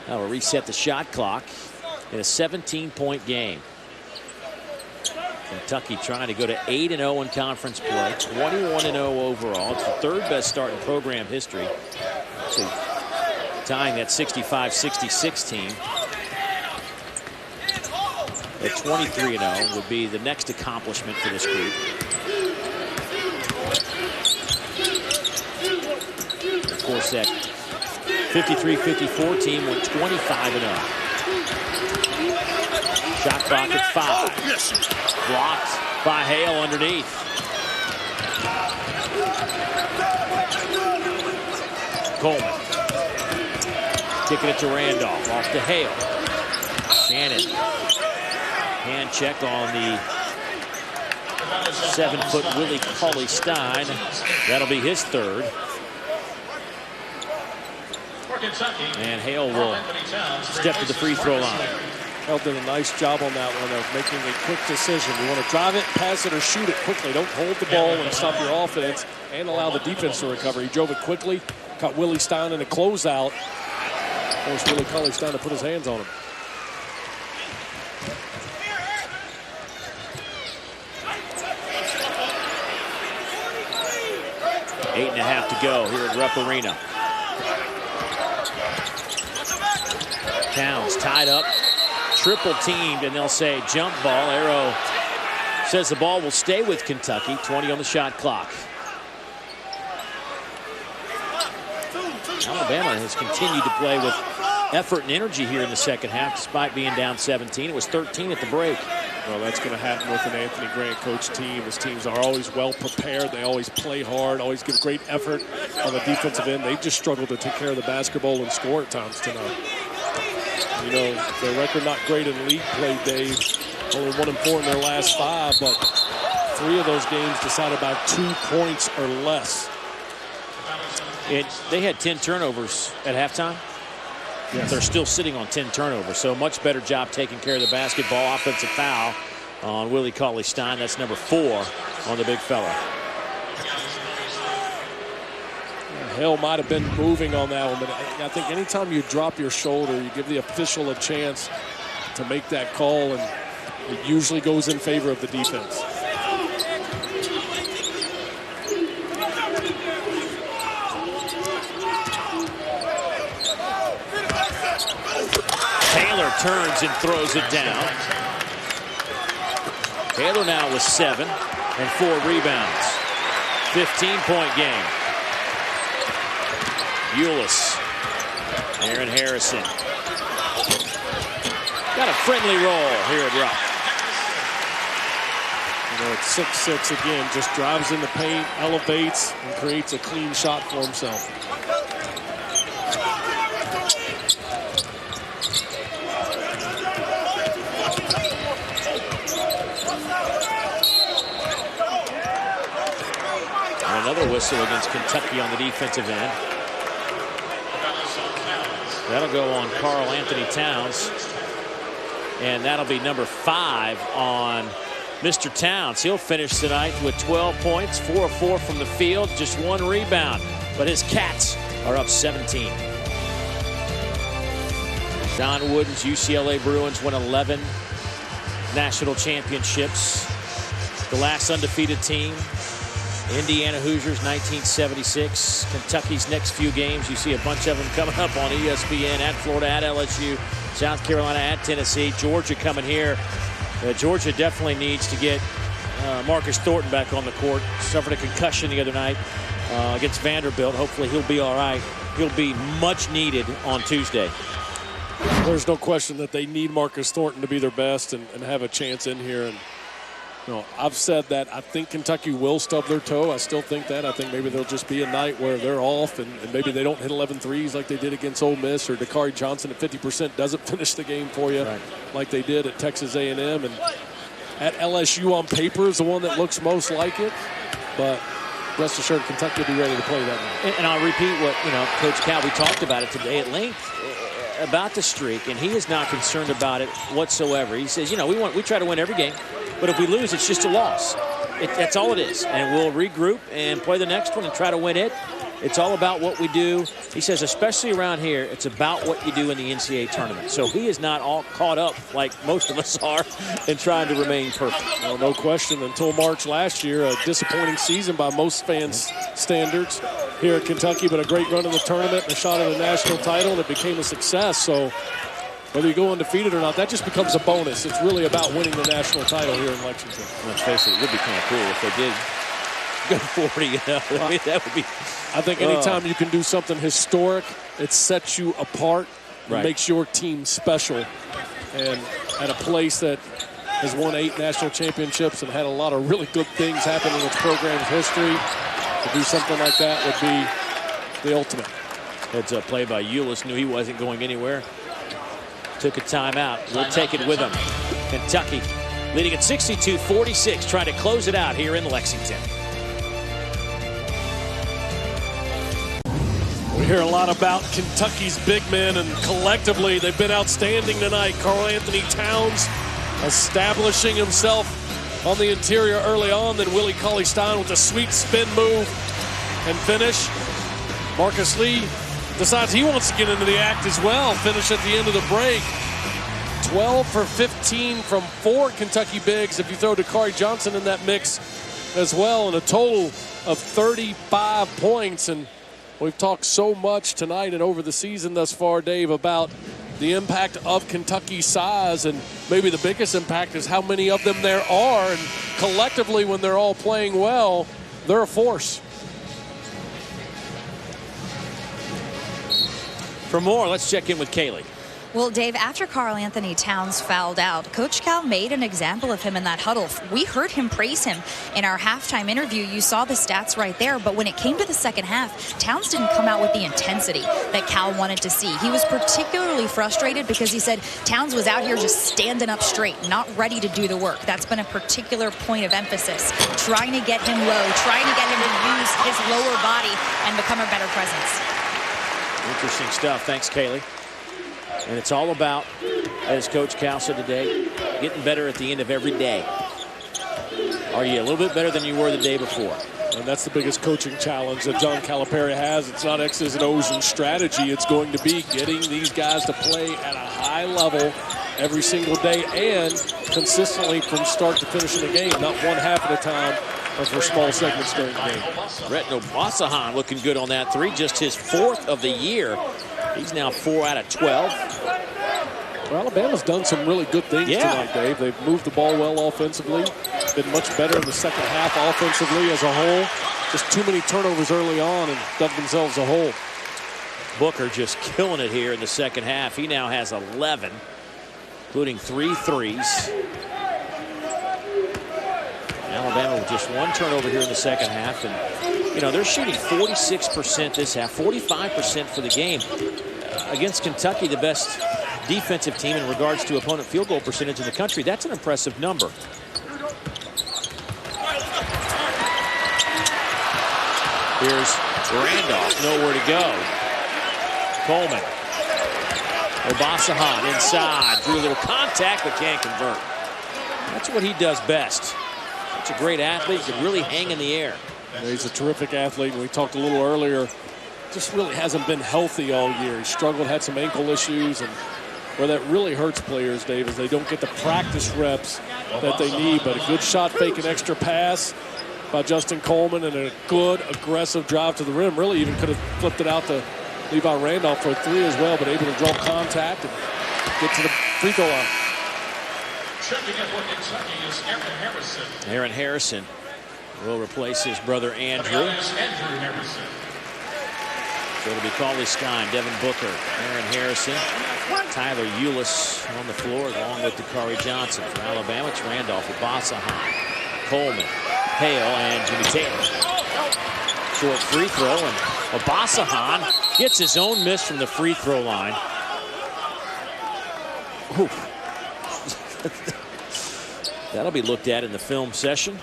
Now we'll reset the shot clock in a 17-point game. Kentucky trying to go to 8-0 in conference play, 21-0 overall. It's the third best start in program history. So tying that 65-66 team. At 23-0 would be the next accomplishment for this group. Of course, that 53-54 team went 25-0. Shot clock at 5. Blocked by Hale underneath. Coleman. Kicking it to Randolph. Off to Hale. Shannon. Hand check on the 7-foot Willie Cauley-Stein. That'll be his third. And Hale will step to the free throw line. Hale did a nice job on that one of making a quick decision. You want to drive it, pass it, or shoot it quickly. Don't hold the ball and stop your offense and allow the defense to recover. He drove it quickly, caught Willie Stein in a closeout. Forced Willie Cauley-Stein to put his hands on him. Eight and a half to go here at Rupp Arena. Towns tied up, triple teamed, and they'll say jump ball. Arrow says the ball will stay with Kentucky. 20 on the shot clock. Alabama has continued to play with effort and energy here in the second half, despite being down 17. It was 13 at the break. Well, that's going to happen with an Anthony Grant coach team. His teams are always well prepared. They always play hard, always give great effort on the defensive end. They just struggled to take care of the basketball and score at times tonight. You know, their record not great in league play, Dave. Only 1-4 in their last 5, but 3 of those games decided by 2 points or less. They had 10 turnovers at halftime. Yes. They're still sitting on 10 turnovers, so much better job taking care of the basketball. Offensive foul on Willie Cauley-Stein. That's number 4 on the big fella. Hale might have been moving on that one, but I think anytime you drop your shoulder, you give the official a chance to make that call, and it usually goes in favor of the defense. Taylor turns and throws it down. Taylor now with 7 and 4 rebounds. 15-point game. Ulis. Aaron Harrison. Got a friendly roll here at Rupp. You know, it's 6'6" again, just drives in the paint, elevates, and creates a clean shot for himself. And another whistle against Kentucky on the defensive end. That'll go on Karl Anthony Towns. And that'll be number 5 on Mr. Towns. He'll finish tonight with 12 points, 4 of 4 from the field, just 1 rebound. But his Cats are up 17. John Wooden's UCLA Bruins won 11 national championships. The last undefeated team, Indiana Hoosiers, 1976. Kentucky's next few games, you see a bunch of them coming up on ESPN, at Florida, at LSU, South Carolina, at Tennessee, Georgia coming here. Georgia definitely needs to get Marcus Thornton back on the court. Suffered a concussion the other night against Vanderbilt. Hopefully he'll be all right. He'll be much needed on Tuesday. There's no question that they need Marcus Thornton to be their best and have a chance in here. And No, I've said that I think Kentucky will stub their toe. I still think that. I think maybe there'll just be a night where they're off and maybe they don't hit 11 threes like they did against Ole Miss, or Dakari Johnson at 50% doesn't finish the game for you like they did at Texas A&M. And at LSU on paper is the one that looks most like it. But rest assured, Kentucky will be ready to play that night. And I'll repeat what, Coach Cal, we talked about it today at length about the streak, and he is not concerned about it whatsoever. He says, we try to win every game, but if we lose, it's just a loss. That's all it is. And we'll regroup and play the next one and try to win it. It's all about what we do. He says, especially around here, it's about what you do in the NCAA tournament. So he is not all caught up like most of us are in trying to remain perfect. Well, no question. Until March last year, a disappointing season by most fans' standards here at Kentucky, but a great run in the tournament and a shot at a national title, and it became a success. So whether you go undefeated or not, that just becomes a bonus. It's really about winning the national title here in Lexington. Let's face it, it would be kind of cool if they did go 40, I mean, that would be... I think anytime you can do something historic, it sets you apart, makes your team special. And at a place that has won 8 national championships and had a lot of really good things happen in its program's history, to do something like that would be the ultimate. Heads up play by Ulis, knew he wasn't going anywhere. Took a timeout. We'll take it with him. Kentucky leading at 62-46, trying to close it out here in Lexington. We hear a lot about Kentucky's big men, and collectively they've been outstanding tonight. Karl-Anthony Towns establishing himself on the interior early on, then Willie Cauley-Stein with a sweet spin move and finish. Marcus Lee decides he wants to get into the act as well, finish at the end of the break. 12 for 15 from 4 Kentucky bigs if you throw Dakari Johnson in that mix as well, and a total of 35 points. And we've talked so much tonight and over the season thus far, Dave, about the impact of Kentucky's size, and maybe the biggest impact is how many of them there are, and collectively when they're all playing well, they're a force. For more, let's check in with Kaylee. Well, Dave, after Karl-Anthony Towns fouled out, Coach Cal made an example of him in that huddle. We heard him praise him in our halftime interview. You saw the stats right there, but when it came to the second half, Towns didn't come out with the intensity that Cal wanted to see. He was particularly frustrated because he said Towns was out here just standing up straight, not ready to do the work. That's been a particular point of emphasis, trying to get him low, trying to get him to use his lower body and become a better presence. Interesting stuff. Thanks, Kaylee. And it's all about, as Coach Cal said today, getting better at the end of every day. Are you a little bit better than you were the day before? And that's the biggest coaching challenge that John Calipari has. It's not X's and O's and strategy. It's going to be getting these guys to play at a high level every single day and consistently from start to finish in the game, not one half at a time or for small segments during the game. Retno Basahan looking good on that three, just his 4th of the year. He's now 4 out of 12. Well, Alabama's done some really good things tonight, Dave. They've moved the ball well offensively, been much better in the second half offensively as a whole. Just too many turnovers early on and dug themselves a hole. Booker just killing it here in the second half. He now has 11, including 3 threes. Alabama with just 1 turnover here in the second half. And, they're shooting 46% this half, 45% for the game. Against Kentucky, the best defensive team in regards to opponent field goal percentage in the country. That's an impressive number. Here's Randolph, nowhere to go. Coleman. Obasahan inside, drew a little contact but can't convert. That's what he does best. Such a great athlete, can really hang in the air. Yeah, he's a terrific athlete. We talked a little earlier, just really hasn't been healthy all year. He struggled, had some ankle issues, and where that really hurts players, Dave, is they don't get the practice reps that they need. But a good shot fake and extra pass by Justin Coleman and a good aggressive drive to the rim. Really even could have flipped it out to Levi Randolph for a 3 as well, but able to draw contact and get to the free throw line. Checking in for Kentucky is Aaron Harrison. Aaron Harrison will replace his brother Andrew. Andrew Harrison. So it'll be Cauley-Stein, Devin Booker, Aaron Harrison, Tyler Ulis on the floor along with Dakari Johnson. For Alabama, it's Randolph with Basahan. Coleman, Hale, and Jimmy Taylor. Short free throw, and Obasahan gets his own miss from the free throw line. That'll be looked at in the film session.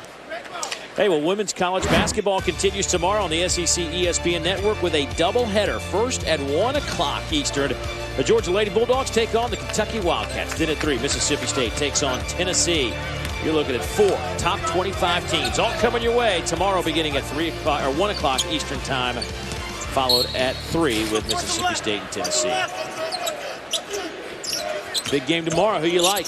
Hey, well, women's college basketball continues tomorrow on the SEC ESPN Network with a doubleheader. First at 1 o'clock Eastern. The Georgia Lady Bulldogs take on the Kentucky Wildcats. Then at 3, Mississippi State takes on Tennessee. You're looking at 4 top 25 teams all coming your way tomorrow, beginning at 3 o'clock or 1 o'clock Eastern time, followed at 3 with Mississippi State and Tennessee. Big game tomorrow. Who you like?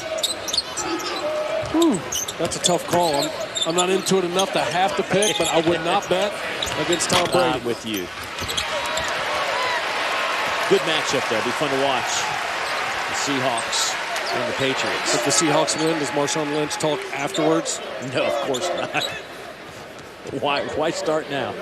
That's a tough call. I'm not into it enough to have to pick, but I would not bet against Tom Brady. I'm with you. Good matchup, though. Be fun to watch. The Seahawks and the Patriots. If the Seahawks win, does Marshawn Lynch talk afterwards? No, of course not. Why start now?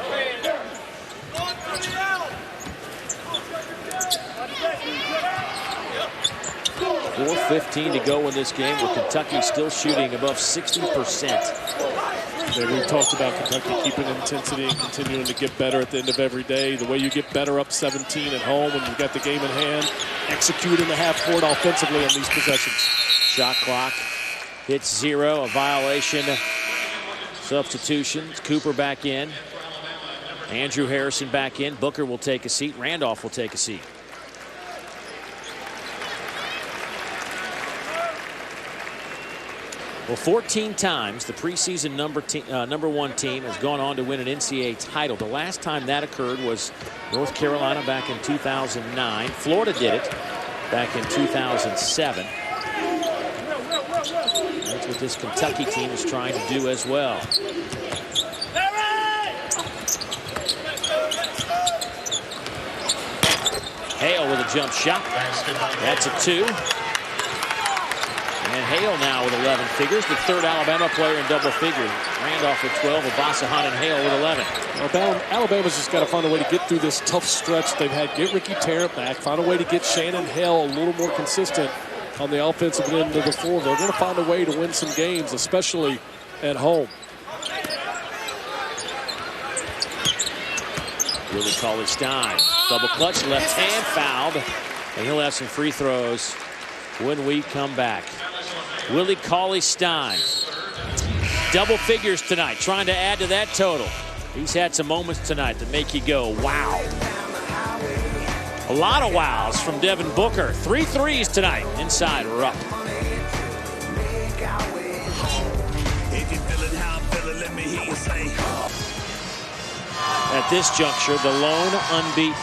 4:15 to go in this game, with Kentucky still shooting above 60%. We talked about Kentucky keeping intensity and continuing to get better at the end of every day. The way you get better up 17 at home when you've got the game in hand, execute in the half court offensively on these possessions. Shot clock hits 0, a violation. Substitutions. Cooper back in. Andrew Harrison back in. Booker will take a seat. Randolph will take a seat. Well, 14 times the preseason number 1 team has gone on to win an NCAA title. The last time that occurred was North Carolina back in 2009. Florida did it back in 2007. That's what this Kentucky team is trying to do as well. Hale with a jump shot. That's a 2. And Hale now with 11 figures, the third Alabama player in double figures. Randolph with 12, Obasahan and Hale with 11. Alabama's just got to find a way to get through this tough stretch they've had. Get Ricky Tarrant back, find a way to get Shannon Hale a little more consistent on the offensive end of the floor. They're going to find a way to win some games, especially at home. Willie Cauley-Stein, double clutch, left hand fouled, and he'll have some free throws when we come back. Willie Cauley-Stein, double figures tonight, trying to add to that total. He's had some moments tonight that make you go, wow. A lot of wows from Devin Booker. 3 threes tonight inside Rupp. At this juncture, the lone unbeaten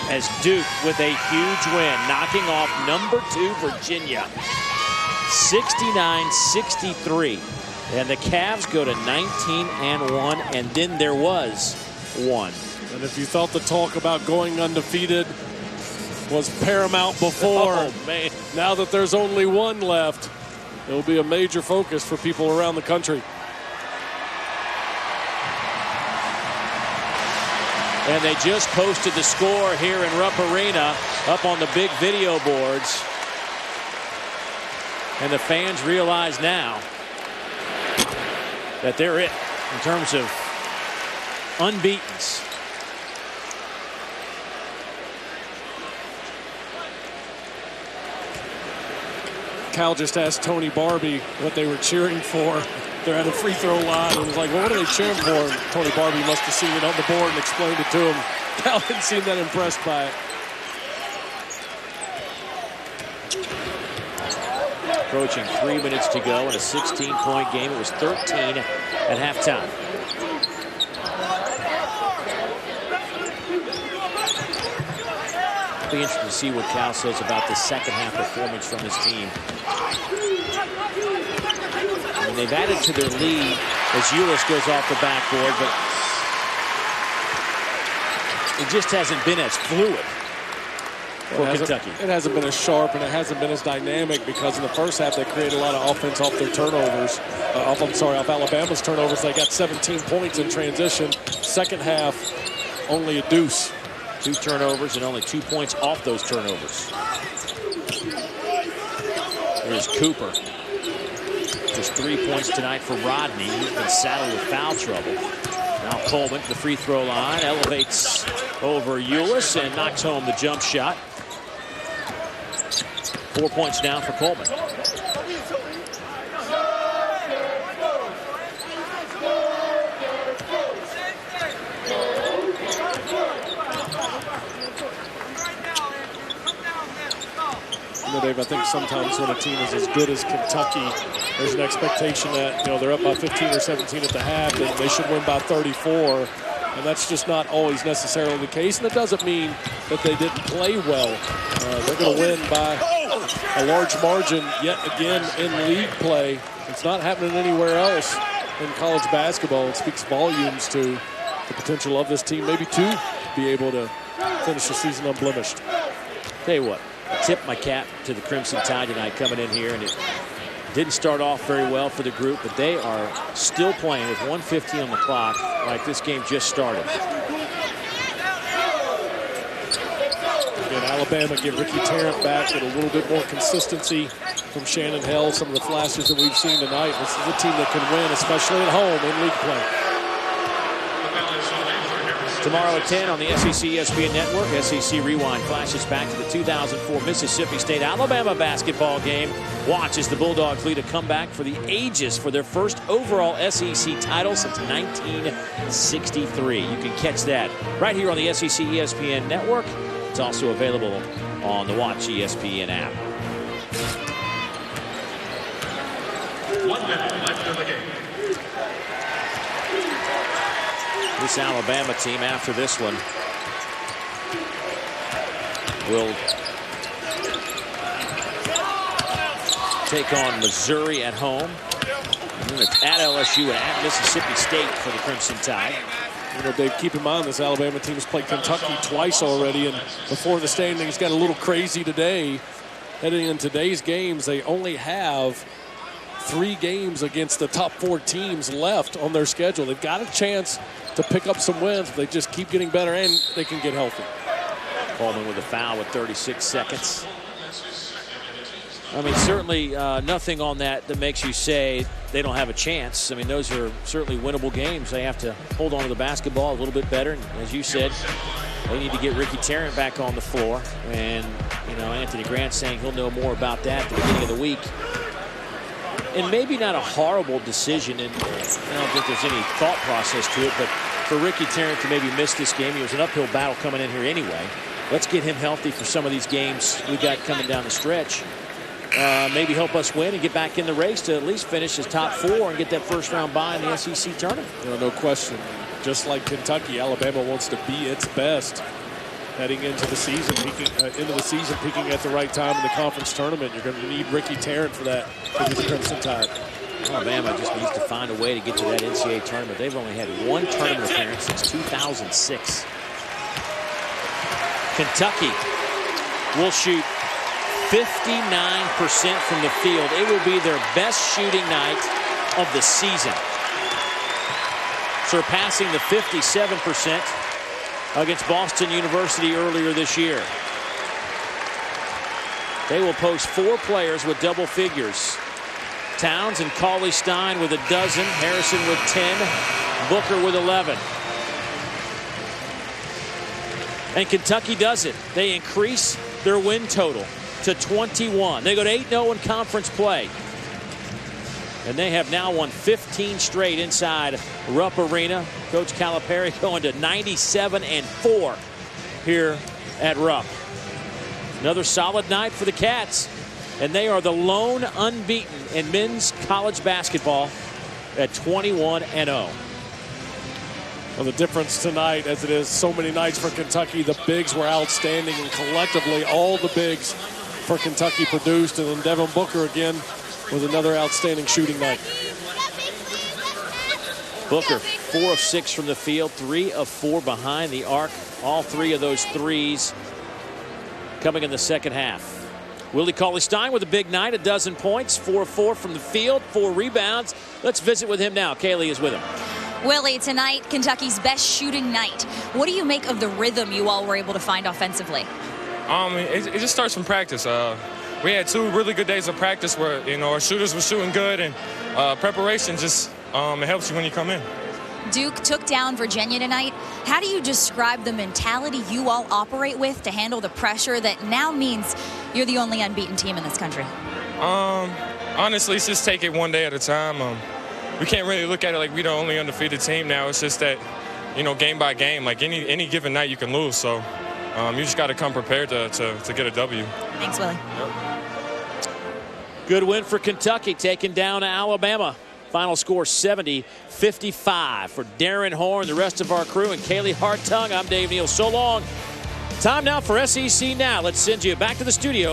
as Duke with a huge win, knocking off number 2 Virginia. 69-63. And the Cavs go to 19-1, and then there was one. And if you thought the talk about going undefeated was paramount before, oh, man. Now that there's only one left, it'll be a major focus for people around the country. And they just posted the score here in Rupp Arena up on the big video boards. And the fans realize now that they're it in terms of unbeatens. Cal just asked Tony Barbie what they were cheering for. They're at a free throw line and was like, well, what are they cheering for? And Tony Barbie must have seen it on the board and explained it to him. Cal didn't seem that impressed by it. Approaching 3 minutes to go in a 16-point game. It was 13 at halftime. It'll be interesting to see what Cal says about the second half performance from this team. I mean, they've added to their lead as Ulis goes off the backboard, but it just hasn't been as fluid for Kentucky. It hasn't been as sharp and it hasn't been as dynamic because in the first half they created a lot of offense off their turnovers. Off Alabama's turnovers. They got 17 points in transition. Second half, only a deuce. 2 turnovers and only 2 points off those turnovers. Here's Cooper. Just 3 points tonight for Rodney. He's been saddled with foul trouble. Now Coleman to the free throw line, elevates over Ulis and knocks home the jump shot. 4 points now for Coleman. Dave, I think sometimes when a team is as good as Kentucky, there's an expectation that, they're up by 15 or 17 at the half and they should win by 34. And that's just not always necessarily the case. And it doesn't mean that they didn't play well. They're going to win by a large margin yet again in league play. It's not happening anywhere else in college basketball. It speaks volumes to the potential of this team, maybe to be able to finish the season unblemished. Tell you what. Tip my cap to the Crimson Tide tonight coming in here, and it didn't start off very well for the group, but they are still playing with 1:15 on the clock like this game just started. Again, Alabama get Ricky Tarrant back with a little bit more consistency from Shannon Hell. Some of the flashes that we've seen tonight. This is a team that can win, especially at home in league play. Tomorrow at 10 on the SEC ESPN Network, SEC Rewind flashes back to the 2004 Mississippi State-Alabama basketball game. Watch as the Bulldogs lead a comeback for the ages for their first overall SEC title since 1963. You can catch that right here on the SEC ESPN Network. It's also available on the Watch ESPN app. 1 minute left in the game. This Alabama team, after this one, will take on Missouri at home. And then it's at LSU and at Mississippi State for the Crimson Tide. Dave, keep in mind this Alabama team has played Kentucky twice already, and before the standings got a little crazy today. Heading in today's games, they only have 3 games against the top 4 teams left on their schedule. They've got a chance to pick up some wins if they just keep getting better and they can get healthy. Coleman with a foul with 36 seconds. I mean, certainly nothing on that makes you say they don't have a chance. I mean, those are certainly winnable games. They have to hold on to the basketball a little bit better. And as you said, they need to get Ricky Tarrant back on the floor. And, Anthony Grant saying he'll know more about that at the beginning of the week. And maybe not a horrible decision, and I don't think there's any thought process to it, but for Ricky Tarrant to maybe miss this game, it was an uphill battle coming in here anyway. Let's get him healthy for some of these games we got coming down the stretch. Maybe help us win and get back in the race to at least finish as top 4 and get that first round bye in the SEC tournament. No question. Just like Kentucky, Alabama wants to be its best heading into the season, peaking at the right time in the conference tournament. You're going to need Ricky Tarrant for that for the Crimson Tide. Alabama just needs to find a way to get to that NCAA tournament. They've only had 1 tournament appearance since 2006. Kentucky will shoot 59% from the field. It will be their best shooting night of the season, surpassing the 57% against Boston University earlier this year. They will post 4 players with double figures. Towns and Cauley-Stein with 12, Harrison with 10, Booker with 11. And Kentucky does it. They increase their win total to 21. They go to 8-0 in conference play. And they have now won 15 straight inside Rupp Arena. Coach Calipari going to 97-4 here at Rupp. Another solid night for the Cats. And they are the lone unbeaten in men's college basketball at 21-0. Well, the difference tonight, as it is so many nights for Kentucky, the bigs were outstanding, and collectively all the bigs for Kentucky produced. And then Devin Booker again with another outstanding shooting night. Booker, 4 of 6 from the field, 3 of 4 behind the arc. All 3 of those threes coming in the second half. Willie Cauley-Stein with a big night, 12 points, 4 of 4 from the field, 4 rebounds. Let's visit with him now. Kaylee is with him. Willie, tonight, Kentucky's best shooting night. What do you make of the rhythm you all were able to find offensively? It just starts from practice. we had 2 really good days of practice where, our shooters were shooting good, and preparation just it helps you when you come in. Duke took down Virginia tonight. How do you describe the mentality you all operate with to handle the pressure that now means you're the only unbeaten team in this country? Honestly, it's just take it one day at a time. We can't really look at it like we're the only undefeated team now. It's just that, game by game, like any given night you can lose. So you just got to come prepared to get a W. Thanks, Willie. Yep. Good win for Kentucky, taking down Alabama. Final score 70-55 for Darren Horn, the rest of our crew, and Kaylee Hartung. I'm Dave Neal. So long. Time now for SEC Now. Let's send you back to the studio.